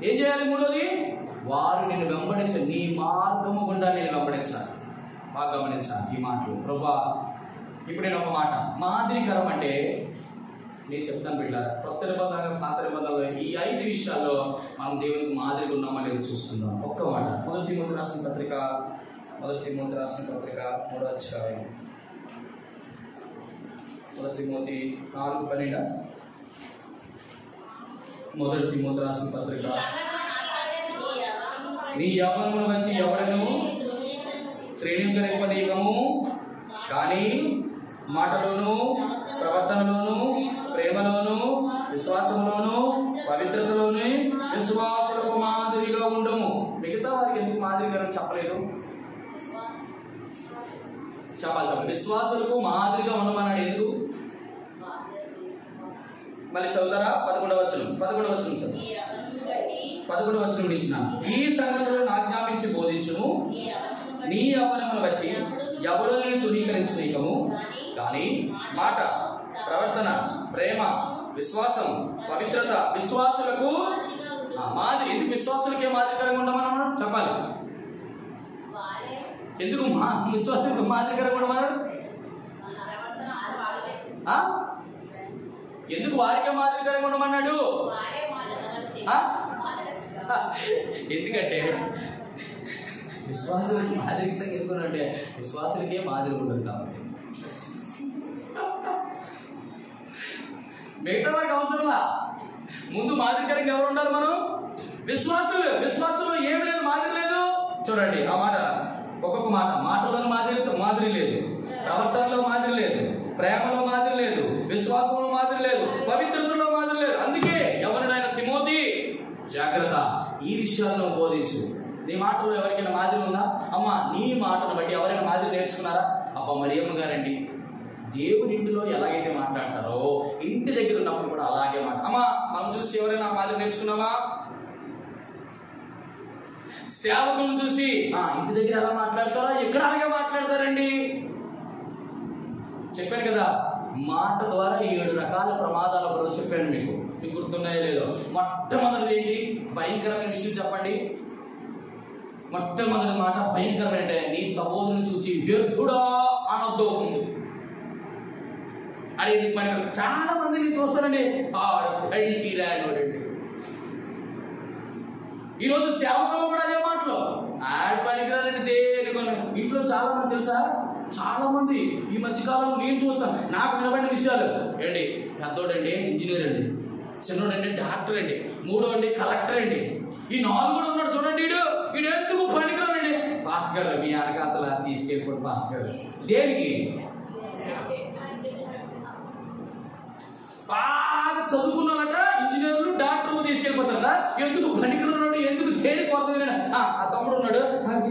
ఏం చేయాలి? మూడోది వారు నిన్ను వెంబడించాలి, నీ మార్గము గుండా నేను వెంబడించాలి. బాగా గమనించాలి ఈ మాటలు. ప్రభా, ఇప్పుడు నేను ఒక మాట, మాదిరికరం అంటే నేను చెప్తాను బిడ్డ, కొత్త నిబంధన పాత నిబంధనలో ఈ 5 విషయాల్లో మనం దేవునికి మాదిరిగా ఉన్నామనేది చూస్తున్నాం. ఒక్క మాట, మొదటి తిమోతి రాసిన పత్రిక 3వ అధ్యాయం, మొదటి తిమోతి 4:12. మొదటి తిమోతి రాసిన పత్రిక, నీ యవ్వనమును వచ్చి ఎవడను శ్రేణీకరింపనీయము, కానీ మాటలోను, ప్రవర్తనలోను, ప్రేమలోను, విశ్వాసంలోను, పవిత్రతలోను విశ్వాసులకు మాదిరిగా ఉండము. మిగతా వారికి ఎందుకు మాదిరిగా చెప్పలేదు? చెప్పాలి. విశ్వాసులకు మాదిరిగా ఉండమన్నాడు. ఎందుకు? మళ్ళీ చదువుతారా? 11వ వచనం చదువు. 11వ వచనం ఇచ్చిన, ఈ సంగతులను ఆజ్ఞాపించి బోధించుము, నీ యవ్వనమును బట్టి ఎవడుని తృణీకరించనీయము, కానీ మాట, ప్రవర్తన, ప్రేమ, విశ్వాసం, పవిత్రత విశ్వాసులకు మాదిరి. ఎందుకు విశ్వాసులకే మాదిరికరంగా ఉండమన్నాడు? చెప్పాలి. ఎందుకు విశ్వాసులకు మాదిరికరంగా ఉండమన్నాడు? ఎందుకు వారికే మాదిరికరంగా ఉండమన్నాడు? ఎందుకంటే విశ్వాసులకి మాదిరికరంగా ఎందుకున్నాడంటే విశ్వాసులకే మాదిరి ఉండదు కాబట్టి. మిగతా వారికి అవసరమా? ముందు మాదిరికరంగా ఎవరు ఉండాలి? మనం విశ్వాసులు ఏమి లేదు, మాదిరి లేదు. చూడండి ఆ మాట, ఒక్కొక్క మాట. మాటలను మాదిరి లేదు, ప్రవర్తనలో మాదిరి లేదు, ప్రేమలో మాదిరి లేదు, విశ్వాసంలో మాదిరి లేదు, పవిత్రతలో మాదిరి లేదు. అందుకే ఎవరినైనా తిమోతి జాగ్రత్త, ఈ విషయాల్లో బోధించు. నీ మాటలో ఎవరికైనా మాదిరి ఉందా? అమ్మ, నీ మాటను బట్టి ఎవరైనా మాదిరి నేర్చుకున్నారా? అబ్బా, మరియమ్మ గారండి దేవుని ఇంటిలో ఎలాగైతే మాట్లాడతారో ఇంటి దగ్గర ఉన్నప్పుడు కూడా అలాగే మాట. అమ్మా మనం చూసి ఎవరైనా మాదిరి నేర్చుకున్నామా? సేవకులను చూసి ఇంటి దగ్గర ఎలా మాట్లాడతారో ఇక్కడ అలాగే మాట్లాడతారండి. చెప్పాను కదా, మాట ద్వారా 7 రకాల ప్రమాదాల గురించి చెప్పాను మీకు గుర్తున్నాయో లేదో. మొట్టమొదటిది ఏంటి? భయంకరమైన విషయం చెప్పండి. మొట్టమొదటి మాట భయంకరమైన అంటే నీ సహోదరుని చూసి వ్యర్థుడా అనొద్దు ముందు. అది మన చాలా మందిని చూస్తారండి, ఈరోజు సేవకులు కూడా అదే మాటలు ఆడ పనికిరాలంటే దేనికొని. ఇంట్లో చాలా మంది తెలుసా, చాలా మంది ఈ మధ్యకాలంలో నేను చూస్తాను, నాకు వినబడిన విషయాలు ఏంటి, పెద్దోడండి ఇంజనీర్ అండి, చిన్నోడండి డాక్టర్ అండి, మూడోండి కలెక్టర్ అండి, ఈ 4 ఉన్నాడు చూడండి, వీడు ఎందుకు పనికిరాలండి. పాస్టర్ గారు మీ అనకాతల తీసుకెళ్ళిపోండి పాస్టర్ గారు. దేనికి? బాగా చదువుకున్నారట ఇంజనీర్లు డాక్టర్లు తీసుకెళ్ళిపోతారట. ఎందుకు పనికిరాడు, ఎందుకు దేనికి కొరత? ఆ తమ్ముడు ఉన్నాడు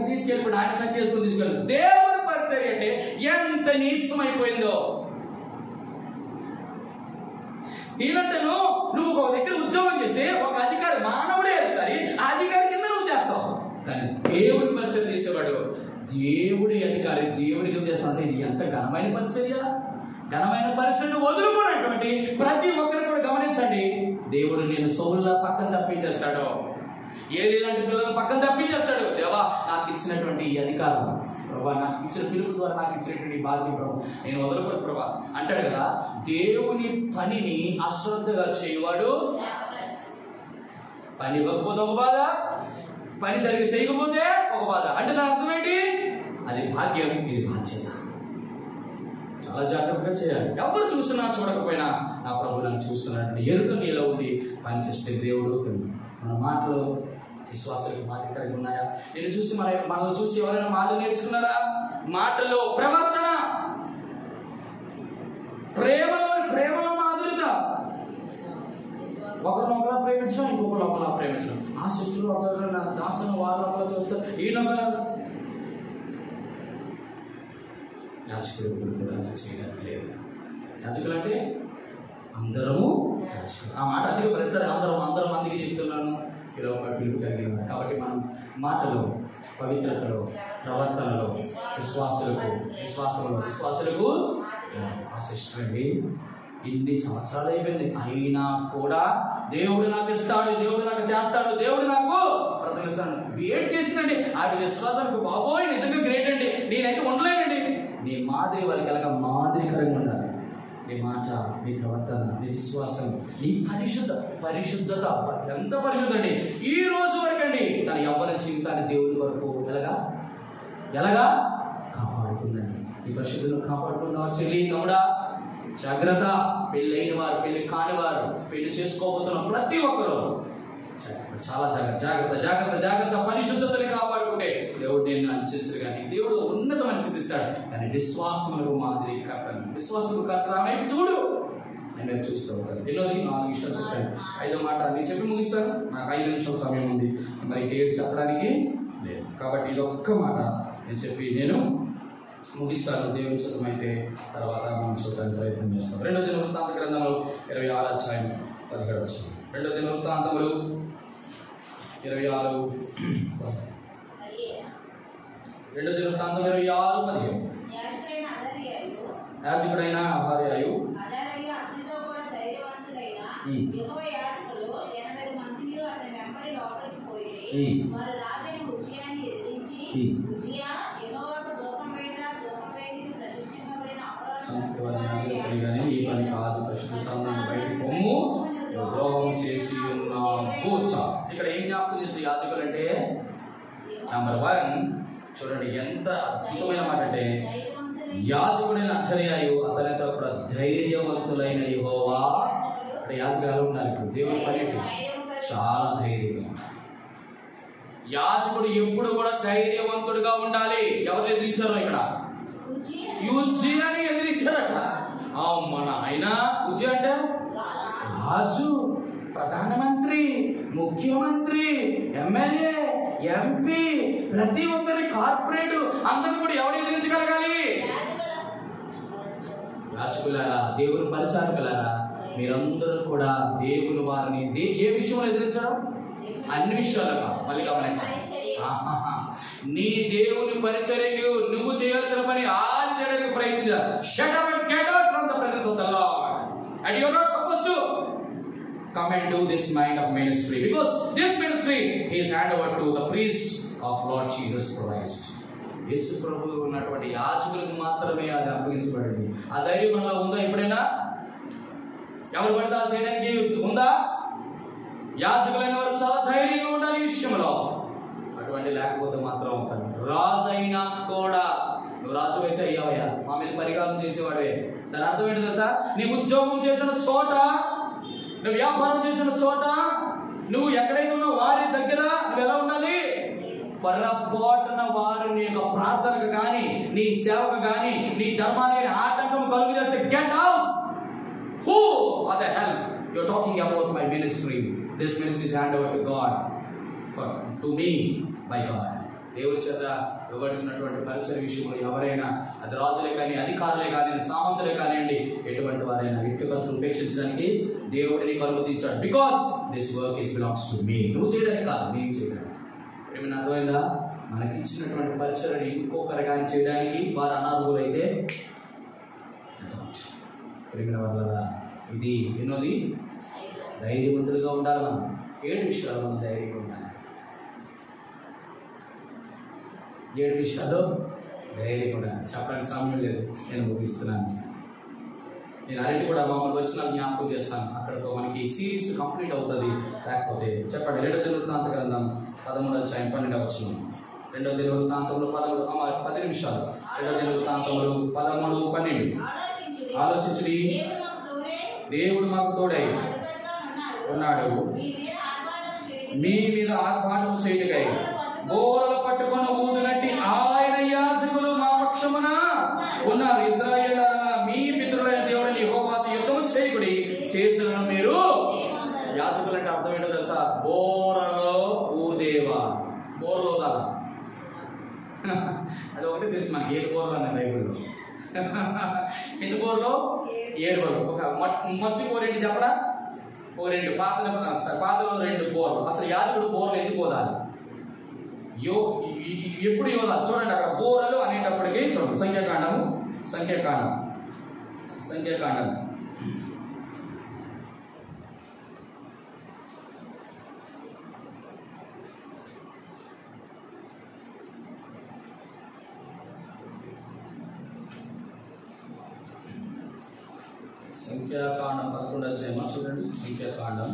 తీసుకెళ్ళిపోయి ఆయన సంఖ్య చేసుకుని తీసుకెళ్ళి. దేవుని పరిచయం అంటే ఎంత నీచమైపోయిందో. నీలంటేను నువ్వు ఒక దగ్గర ఉద్యోగం చేస్తే ఒక అధికారి, మానవుడే అధికారి, ఆ అధికారి కింద నువ్వు చేస్తావు. కానీ దేవుని పరిచయం చేసేవాడు దేవుడి అధికారి, దేవుడి కింద చేస్తావు. ఇది ఎంత ఘనమైన పరిచర్య! ఘనమైన పరిచయం వదులుకున్నటువంటి ప్రతి ఒక్కరు కూడా గమనించండి. దేవుడు నేను సౌలులా పక్కన తప్పించేస్తాడు, ఏలి లాంటి పిల్లలను పక్కన తప్పించేస్తాడు. దేవా నాకు ఇచ్చినటువంటి ఈ అధికారం ప్రభా, నాకు ఇచ్చిన పిలుపు ద్వారా నాకు ఇచ్చినటువంటి బాధ్యత ప్రభు నేను వదలకూడదు ప్రభా అంటాడు కదా. దేవుని పనిని అశ్రద్ధగా చేయవాడు పని ఇవ్వకపోతే ఒక బాధ, పని సరిగ్గా చేయకపోతే ఒక బాధ. అంటే దాని అర్థం ఏంటి? అది భాగ్యం, ఇది బాధ్యత. చాలా జాగ్రత్తగా చేయాలి. ఎవరు చూసినా చూడకపోయినా నా ప్రభు నన్ను చూస్తున్నాడు ఎరుక నీలో ఉండి పనిచేస్తే దేవుడు. మన మాటలు విశ్వాసాలకు మాదిరి కలిగి ఉన్నాయా? నేను చూసి మనల్ని చూసి ఎవరైనా మాదిరి నేర్చుకున్నారా? మాటలో ప్రవర్తన, ప్రేమలో మాధురిత. ఒకరినొకరు ప్రేమించడం, ఇంకొకరు ఒకరు ప్రేమించడం. ఆ శత్రులు ఒకరు దాసను వాళ్ళు ఒకరు చదువుతారు, ఈయనొకరు. యాజకులు కూడా అలా చేయడానికి లేదు. యాజకులు అంటే అందరము యాజకులు. ఆ మాట అధిక ప్రతిసారి అందరం మందికి చెప్తున్నాను. ఇలా ఒక పిలుపు కలిగిన కాబట్టి మనం మాటలో, పవిత్రతలో, ప్రవర్తనలో విశ్వాసులకు ఆశిష్టండి. ఇన్ని సంవత్సరాలు అయిపోయింది, అయినా కూడా దేవుడు నాకు ఇస్తాడు, దేవుడు నాకు చేస్తాడు, దేవుడు నాకు ప్రతినిస్తాడు వెయిట్ చేసిందండి. ఆ విశ్వాసానికి బాబోయ్ నిజంగా గ్రేట్ అండి, నేనైతే ఉండలేనండి. నీ మాదిరి వారికి ఎలాగ మాదిరికరంగా ఉండాలి. నీ మాట, నీ ప్రవర్తన, నీ విశ్వాసం, నీ పరిశుద్ధత ఎంత పరిశుద్ధ అండి. ఈ రోజు వరకు అండి తన యవ్వన జీవితాన్ని దేవుడి వరకు ఎలాగా కాపాడుకుందండి. ఈ పరిశుద్ధులను కాపాడుకున్నావా చెల్లి, తమ్ముడా? జాగ్రత్త. పెళ్ళి అయిన వారు, పెళ్లి కాని వారు, పెళ్లి చేసుకోబోతున్న ప్రతి ఒక్కరు చాలా జాగ్రత్త. పరిశుద్ధతని కాపాడుకుంటే దేవుడు నేను అనుసరిస్తారు. కానీ దేవుడు ఉన్నతమైన స్థితి ఇస్తాడు. కానీ విశ్వాసములకు మాదిరి విశ్వాసము కర్త చూడు నేను చూస్తూ ఉంటాను. ఎన్నోది 4 విషయాలు చెప్పాను. 5వ మాట నేను చెప్పి ముగిస్తాను. నాకు 5 నిమిషాల సమయం ఉంది, మరి 7 చెప్పడానికి లేదు. కాబట్టి ఇది ఒక్క మాట నేను చెప్పి నేను ముగిస్తాను. దేవుని చిత్తమైతే తర్వాత మనం చూడడానికి ప్రయత్నం చేస్తాం. 2వ దినవృత్తాంత గ్రంథంలో 26వ అధ్యాయం 17వ వచనం. 2వ దినవృత్తాంతములు 26 2వ దినవృత్తాంతం 26:15. యాజకుడైన అహార్యాయు ఈ పని కాదు, పరిశుద్ధ స్థానాన్ని బయటకు పొమ్ము, ద్రోహం చేసి ఉన్నావు. ఇక్కడ ఏం జ్ఞాపకం చేసిన యాజకులు అంటే నంబర్ 1 చూడండి ఎంత అద్భుతమైన మాట అంటే యాజకుడైన అహర్యాయు అతనితో కూడా ధైర్యవంతులైన యెహోవా. అంటే యాజకులు ఉన్నారు ఇప్పుడు దేవుని పని చాలా ధైర్యంగా. యాజకుడు ఎప్పుడు కూడా ధైర్యవంతుడుగా ఉండాలి. ఎవరు ఎదిరించారో ఇక్కడ ఉజ్జియాని ఎదిరించారట. మన ఆయన ఉజ్జియా అంటే రాజు, ప్రధానమంత్రి, ముఖ్యమంత్రి, ఎమ్మెల్యే, ఎంపీ, ప్రతి ఒక్కరి కార్పొరేట్ అందరూ కూడా ఎవరు ఎదిరించగలగాలి? యాజకులారా, దేవుని పరిచారకులారా, మీరందరూ కూడా దేవుని వారిని ఏ విషయంలో ఎదిరించడం? అన్ని విషయాలు కాదు. మళ్ళీ గమనించండి. నీ దేవుని పరిచర్యకు నువ్వు చేయాల్సిన పని ఆచరణకు ప్రయత్నించాలి. Shut up and get out from the presence of the Lord. And you are not supposed to come and do this kind of ministry, because this ministry is handed over to the priest of Lord Jesus Christ. యేసు ప్రభువు ఉన్నటువంటి యాజకులకు మాత్రమే అది అప్పగించబడింది. ఆ ధైర్యం మనలో ఉందా? ఎప్పుడైనా ఎవరు పడితే చేయడానికి ఉందా? యాజకులైన వారు చాలా ధైర్యంగా ఉండాలి ఈ విషయంలో. అటువంటి లేకపోతే మాత్రం రాజు అయినా కూడా, నువ్వు రాజు అయితే అయ్యావయ్యా, మా మీద పరిపాలన చేసేవాడే. దాని అర్థం ఏంటి తెలుసా? నీ ఉద్యోగం చేసిన చోట, నువ్వు వ్యాపారం చేసిన చోట, నువ్వు ఎక్కడైతే ఉన్నావు వారి దగ్గర నువ్వు ఎలా ఉండాలి? పొరపాటున వారు నీ యొక్క ప్రార్థనకు కానీ, నీ సేవకు కానీ, నీ ధర్మానికి ఆటంకం కలుగు చేస్తే get out. Who are the hell you're talking about my ministry? This ministry is handed over to God, to me by God. దేవుడి చేత ఇవ్వవలసినటువంటి పరిచయ విషయంలో ఎవరైనా, అది రాజులే కానీ, అధికారులే కానీ, సామంతులే కానివ్వండి, ఎటువంటి వారైనా ఇంటి కోసం ఉపేక్షించడానికి దేవుడిని అనుమతించాడు. Because this work is belongs to me. నువ్వు చేయడానికి కాదు, నేను చేయడానికి. ఏమైనా అర్థమైందా? మనకి ఇచ్చినటువంటి పరిచయని ఇంకొకరు కానీ చేయడానికి వారు అనర్హులైతే ప్రేమిన వల్ల ఇది ఎన్నోది? ధైర్యవంతులుగా ఉండాలి. మనం 7 విషయాలు మనం ధైర్యంగా ఉండాలి. 7 విషయాలు ధైర్యంగా ఉండాలి. చెప్పడానికి సమయం లేదు, నేను ముగిస్తున్నాను. నేను అరటి కూడా మామూలు వచ్చిన జ్ఞాపకం చేస్తాను. అక్కడతో మనకి సిరీస్ కంప్లీట్ అవుతుంది. లేకపోతే చెప్పండి. 2వ దినవృత్తాంత గ్రంథం 13వ అధ్యాయం 12వ వచనం. 2వ దినవృత్తాంతంలో 10 నిమిషాలు. 2వ దినవృత్తాంతంలో 13, 12. ఆలోచించుడి. దేవుడు మాకు తోడై ఉన్నాడు, మీ మీద ఆర్భాటం చేయుటకై బోరలు పట్టుకొని ఊదునట్టి ఆయన యాజకులు మా పక్షమున ఉన్నారు. ఇశ్రాయేలులారా, మీ పితరులైన దేవుడైన యెహోవాతో యుద్ధం చేయకుడి, చేసినను మీరు. యాజకులు అంటే అర్థం ఏంటో తెలుసా? బోరలో ఊదేవా. బోరలో ఊదాలా? అది ఒకటి తెలుసు మనకి. 7 బోర్లు అన్నాయి బైబిల్లో. ఎన్ని బోర్లు? 7 బోర్లు. ఒక మచ్చి బోర్ ఏంటి చెప్పడా? 2 పాతలో 2 బోర్లు. అసలు యాజకుడు బోర్లు ఎందుకు పోదాలి? ఎప్పుడు యోధాలు చూడండి. అక్కడ బోరలు అనేటప్పటికీ చూడండి. సంఖ్యాకాండం సంఖ్యాకాండం 11వ అధ్యాయం చూడండి. సంఖ్యాకాండం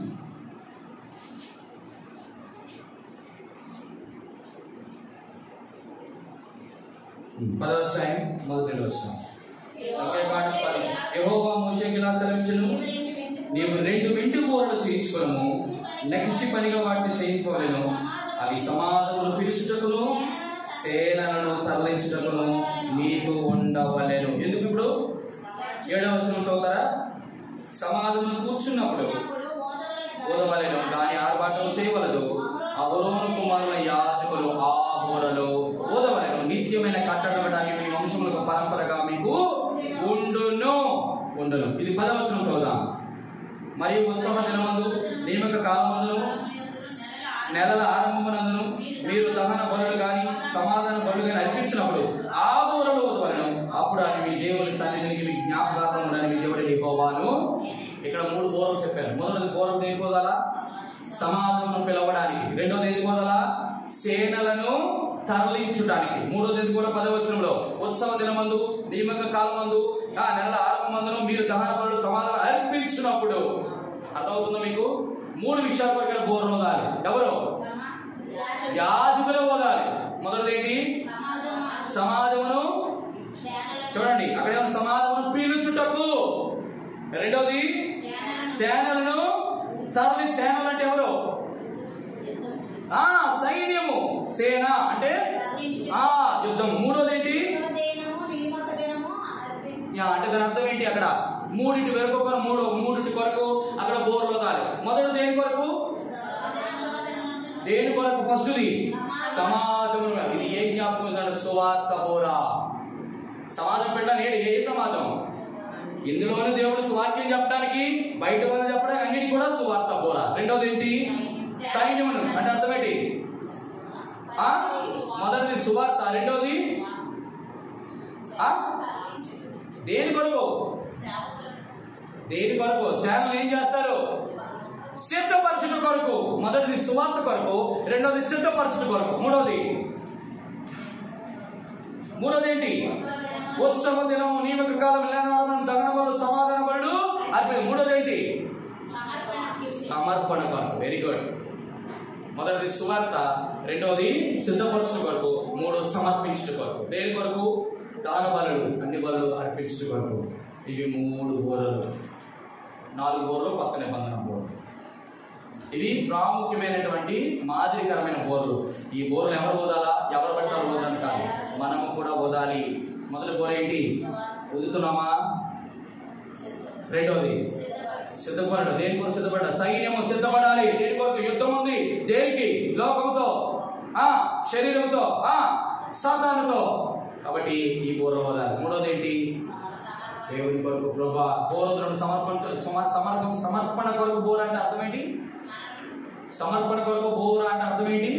10వ అధ్యాయం 1వ వచనం. సంఖ్యాకాండం 10. యెహోవా మోషేకి ఇలా సెలవిచ్చెను, నీవు 2 వెండి బోరలు చేయించుకొనుము, నకిషి పనిగా వాటిని చేయించుకోలేను. అవి సమాజమును పిలుచుటకును సేనలను తరలించుటకును నీకు ఉండవలెను. ఎందుకు? ఇప్పుడు 7వ వచనం చదువుతారా? సమాజమును కూర్చున్నప్పుడు ఊదవలెను, దాని ఆర్భాటం చేయవలదు. అహరోను కుమారుల యాజకులు ఆ బోరలు ఊదవలెను. నిత్యమైన కట్టడమడానికి మీ వంశములకు పరంపరగా మీకు ఉండును. ఇది 10వ వచనం చదువుదాం. మరియు ఉత్సవ దినమందు, నియమక కాలమందును, నెలల ఆరంభమునందును మీరు దహన బలులు కానీ సమాధాన బలులు కానీ అర్పించినప్పుడు ఆ బోరలు ఊదవలెను. అప్పుడు అది మీ దేవుని సన్నిధికి మీ జ్ఞాపకార్థం ఉండని మీ దేవుడిని యెహోవాను. ఇక్కడ 3 బోరలు చెప్పారు. మొదటిది బోరలు దేనికి ఊదాలా? సమాజమును పిలవడానికి. 2వది ఎందుకు ఊదాలా? సేనలను తరలించుటానికి. 3వది కూడా 10వ వచనంలో ఉత్సవ దినమందు, నియమక కాలమందు, నెలల ఆరంభమందును మీరు దహన బలులు సమాధానం అర్పించినప్పుడు. అర్థమవుతుందా మీకు? 3 విషయాల వరకు ఇక్కడ బోర్లు ఊదాలి. ఎవరు? యాజకులే ఊదాలి. మొదటిది ఏంటి? సమాజమును. చూడండి, అక్కడ సమాజమును పీలుచుటకు. 2వది సేనలను తరలి. సేనలు అంటే ఎవరు? సైన్యము. సేన అంటే యుద్ధం. 3వది ఏంటి? అంటే దాని అర్థం ఏంటి? అక్కడ 3 కొరకు అక్కడ బోర్లు ఊదాలి. మొదటి దేని కొరకు? ఫస్ట్ది సమాజము. ఇది ఏ జ్ఞాపకం? సువార్త బోర. సమాజం పెట్టిన నేడు ఏ సమాజం? ఇందులోనే దేవుడు సువాక్యం చెప్పడానికి, బయట వాళ్ళు చెప్పడానికి అన్నిటి కూడా సువార్త బోర. రెండోది ఏంటి? సైన్యమును. అంటే అర్థం ఏంటి? మొదటిది సువార్త, రెండోది దేని కొరకు? దేని కొరకు? సేవలు ఏం చేస్తారు? సిద్ధపరచుట కొరకు. మొదటిది సువార్త కొరకు, రెండోది సిద్ధపరచుట కొరకు. మూడోది ఏంటి? ఉత్సవ దినం, నియమిత కాలం, విలానాలను, దహన బలులు, సమాధాన బలులు, అర్పణ. మూడోది ఏంటి? సమర్పణ కొరకు. Very good. మొదటిది సువార్త, రెండోది సిద్ధపరచుట కొరకు, మూడో సమర్పించుట కొరకు. దేని కొరకు? దాన బలులు, అన్ని బలులు అర్పించుట కొరకు. ఇవి 3 బోరలు. 4 బోరలు కొత్త నిబంధన బోరలు. ఇవి ప్రాముఖ్యమైనటువంటి మాదిరికరమైన బోర్లు. ఈ బోర్లు ఎవరు ఓదాలా? ఎవరు పట్టాలి ఓదాలని కాదు, మనము కూడా ఓదాలి. మొదటి బోర్ ఏంటి? ఊదుతున్నామా? రెండోది సిద్ధపడడం. దేని కొరకు సిద్ధపడ? సైన్యము సిద్ధపడాలి. దేని కొరకు? యుద్ధం ఉంది. దేనికి? లోకముతో, శరీరంతో, సాతానుతో. కాబట్టి ఈ బోర ఓదాలి. మూడోది ఏంటి? దేవుని కొరకు. ప్రభా బోరోధులను సమర్పణ కొరకు బోర అంటే అర్థం ఏంటి? సమర్పణ కొరకు బోర అంటే అర్థం ఏంటి?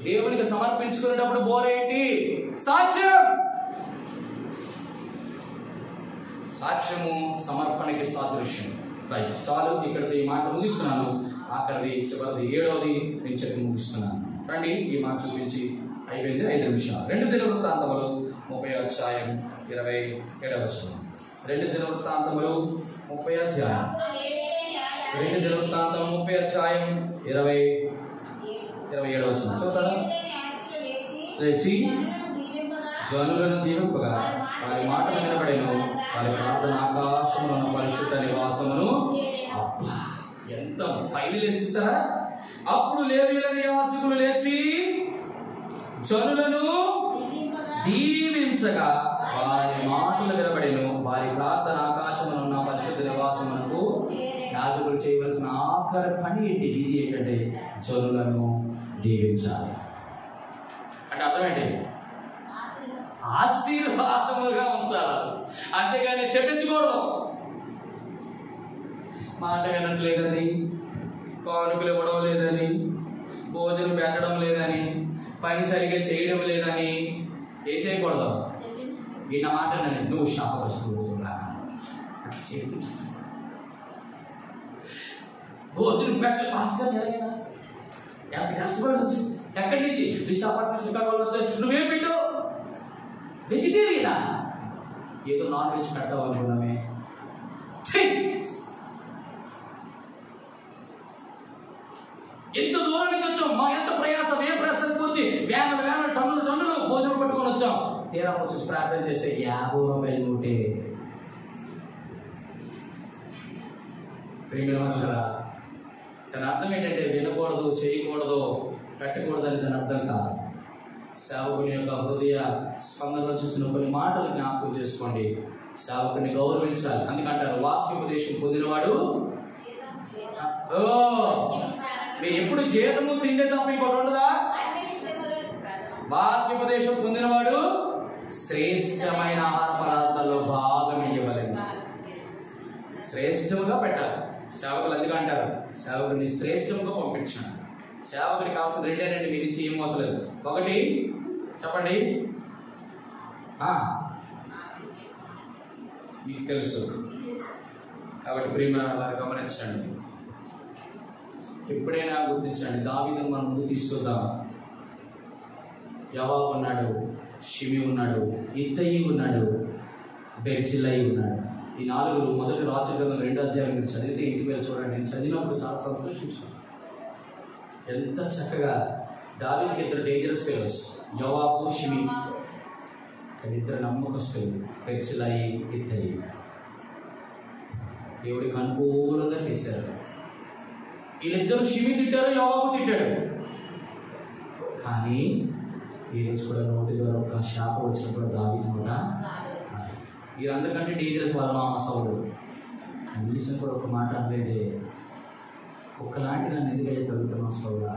దేవునికి సమర్పించుకునేటప్పుడు బోర ఏంటి? సాక్ష్యం. సాక్ష్యము సమర్పణకి సాదృశ్యం. రైట్, చాలు. ఇక్కడితో ఈ మాట ముగిస్తున్నాను. ఆఖరిది, చివరిది, 7వది నేను చెప్పి ముగిస్తున్నాను. రండి, ఈ మాట చూపించి అయిపోయింది. 5 నిమిషాలు. 2 దినవృత్తాంతములు 30వ అధ్యాయం 27వ వచనం. 2 దినవృత్తాంతములు 30వ అధ్యాయం 2 దినవృత్తాంతం 30వ అధ్యాయం 27వ వచనం. చూద్దాం. లేచి జనులను దీవింపగా వారి మాటలు నిలబడెను, వారి ప్రార్థన ఆకాశంలో ఉన్న పరిశుద్ధ నివాసమును. అబ్బా, ఎంత ఫైనల్ వేసేసారా? అప్పుడు లేవీయులని యాజకులు లేచి జనులను దీవించగా వారి మాటలు వినబడెను, వారి ప్రార్థన ఆకాశమున ఉన్న పరిశుద్ధ నివాసమునకు. యాజకులు చేయవలసిన ఆఖరి పని ఏంటి? ఇది ఏంటంటే జనులను దీవించాలి. అంటే అర్థం ఏంటి? ఆశీర్వాదములుగా ఉంచాలి. అంతేగాని శపించకూడదు. మాట వినట్లేదని, కానుకలు ఇవ్వడం లేదని, భోజనం పెట్టడం లేదని, పని సరిగ్గా చేయడం లేదని ఏం చేయకూడదు. ఈ నా మాట నువ్వు శాపగ్రస్తుడుగా అట్లా చేయండి. భోజనం పెట్టాలి. ఎంత కష్టపడవచ్చు. ఎక్కడి నుంచి? విశాఖపట్నం, శ్రీకాకుళం వచ్చి నువ్వేం పెట్టావు? వెజిటేరియనా? ఏదో నాన్ వెజ్ పెడతావు అనుకున్నామే. ఎంత దూరం నుంచి వచ్చాం, మా ఎంత ప్రయాసం, ఏ ప్రయాసం కూర్చి వేల టన్నులు భోజనం పట్టుకొని వచ్చాం. తీరా వచ్చి ప్రార్థన చేస్తే 50 రూపాయలు ఉంటే ప్రేమిన కదా. తన అర్థం ఏంటంటే వినకూడదు, చేయకూడదు, పెట్టకూడదు అని తన అర్థం కాదు. సేవకుని యొక్క హృదయ స్పందనలో చూసిన కొన్ని మాటలు జ్ఞాపకం చేసుకోండి. సేవకుని గౌరవించాలి. అందుకంటారు వాక్యోపదేశం పొందినవాడు. మీరు ఎప్పుడు జీతము తిండే తప్ప ఇంకోటి ఉండదా? వాక్యోపదేశం పొందినవాడు శ్రేష్టమైన ఆహార పదార్థాల్లో భాగం ఇవ్వలేదు. శ్రేష్టముగా పెట్టాలి. సేవకులు అందుకంటారు సేవకుడిని శ్రేష్టముగా పంపించాను. సేవకుడికి కావాల్సిన 2 మీ నుంచి ఏం అవసరం. ఒకటి చెప్పండి, మీకు తెలుసు కాబట్టి ప్రియమైన గమనించండి. ఎప్పుడైనా గుర్తించండి, దావీదును మనం ముందు తీసుకొద్దాం. యోవాబు ఉన్నాడు, షిమి ఉన్నాడు, ఇత్తయి ఉన్నాడు, బెర్జిల్లై ఉన్నాడు. ఈ 4 మొదటి రాజుల గ్రంథం 2వ అధ్యాయం మీరు చదివితే ఇంటికి వెళ్ళి చూడండి. నేను చదివినప్పుడు చాలా సంతోషించాను. ఎంత చక్కగా దావీదుకి 2 డేంజరస్ ఫెలోస్, యోవాబు, షిమి. కానీ 2 నమ్మకస్తులు, బెర్జిల్లై, ఇత్తయి. దేవుడికి అనుకూలంగా చేశారు. వీళ్ళిద్దరూ షిమి తిట్టారు, యోవాబు తిట్టాడు. కానీ ఈరోజు కూడా నోటి ద్వారా ఒక శాపం వచ్చినప్పుడు దావీదు కూడా వీరందరికంటే డేంజరస్ వాళ్ళ మామ సౌలు. కనీసం కూడా ఒక మాట అనలేదే. ఒక్కలాంటి నన్ను ఎందుకయ్యే తగ్గుతున్నావు సౌలా?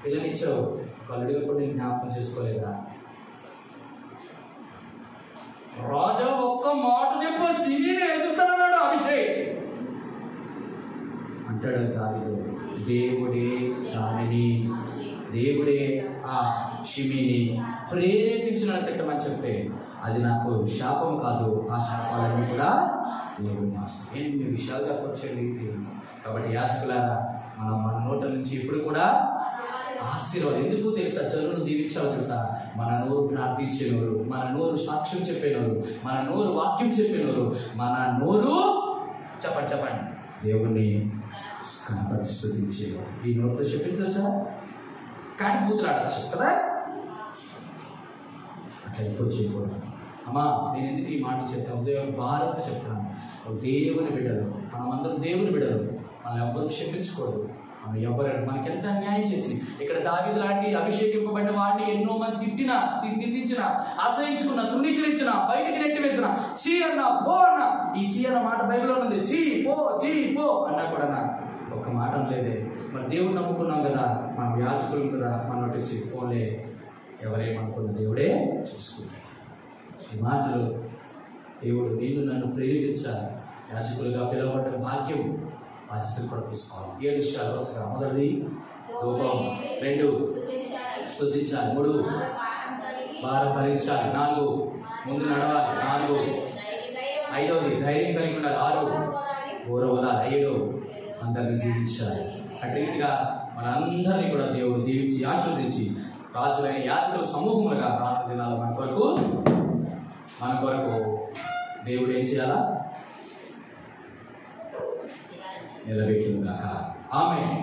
పిల్లనిచ్చావు, కలుడిగా కూడా నేను జ్ఞాపకం చేసుకోలేదా? రాజా ఒక్క మాట చెప్పు సిరిని వేసిస్తానన్నాడు అభిషేక్ అంటాడు దావీదు. దేవుడే దానిని, దేవుడే ఆ షిమిని ప్రేరేపించిన తిట్టమని చెప్తే అది నాకు శాపం కాదు, ఆ శాపాలన్నీ కూడా దేవుడు మాస్టర్. ఎన్ని విషయాలు చెప్పొచ్చండి. కాబట్టి యాజకులారా మన నోట నుంచి ఇప్పుడు కూడా ఆశీర్వాదం. ఎందుకు తెలుసా? చదువును దీవించాలో తెలుసా? మన నోరు ప్రార్థించేవారు, మన నోరు సాక్ష్యం చెప్పేవారు, మన నోరు వాక్యం చెప్పేవారు, మన నోరు చెప్పండి దేవుణ్ణి కనపరిచి స్తుతించేవారు. ఈ నోరుతో చెప్పించవచ్చా? కానీ బూతులాడచ్చు కదా. అట్లా ఎప్పుడు చేయకూడదు. అమ్మా నేను ఎందుకు ఈ మాట చెప్తాను? ఉదయం భారత్ చెప్తున్నాను. దేవుని బిడ్డలు, మనమందరం దేవుని బిడ్డలు. మనం ఎవ్వరు క్షమించకూడదు. మనం ఎవరు మనకెంత అన్యాయం చేసి, ఇక్కడ దావీదు లాంటి అభిషేకింపబడిన వాడిని ఎన్నో మంది తిట్టినా, నిందించిన, అసహించుకున్న, తృణీకరించిన, బయటికి నెట్టివేసిన, చీ అన్న, పో అన్న. ఈ చీ అన్న మాట బైబిల్లో ఉంది. చీ పో అన్నా కూడా ఒక్క మాట లేదే. మరి దేవుడు నమ్ముకున్నాం కదా, మనం యాజకులు కదా, మన వచ్చి పోలే ఎవరేమనుకున్న దేవుడే చూసుకుంటాడు. ఈ మాటలు దేవుడు నిన్ను నన్ను ప్రేరేపించాలి. యాజకులుగా పిలువబడ్డ భాగ్యం, బాధ్యతలు కూడా తీసుకోవాలి. 7 విషయాలు వరుసగా. మొదటిది రూపం, 2 స్తుతించాలి, 3 భారం భరించాలి, 4 ముందు నడవాలి, 4 5వది ధైర్యం కలిగి ఉండాలి, 6 గౌరవదాలి, 7 అందరినీ దీవించాలి. అటు రీతిగా మనందరినీ కూడా దేవుడు దీవించి ఆశీర్వదించి రాజులైన యాజకుల సమూహములుగా రానున్న దినాలు మన కొరకు దేవుడు ఏం చేయాలా? నిలబెట్టుగాక. ఆమేన్.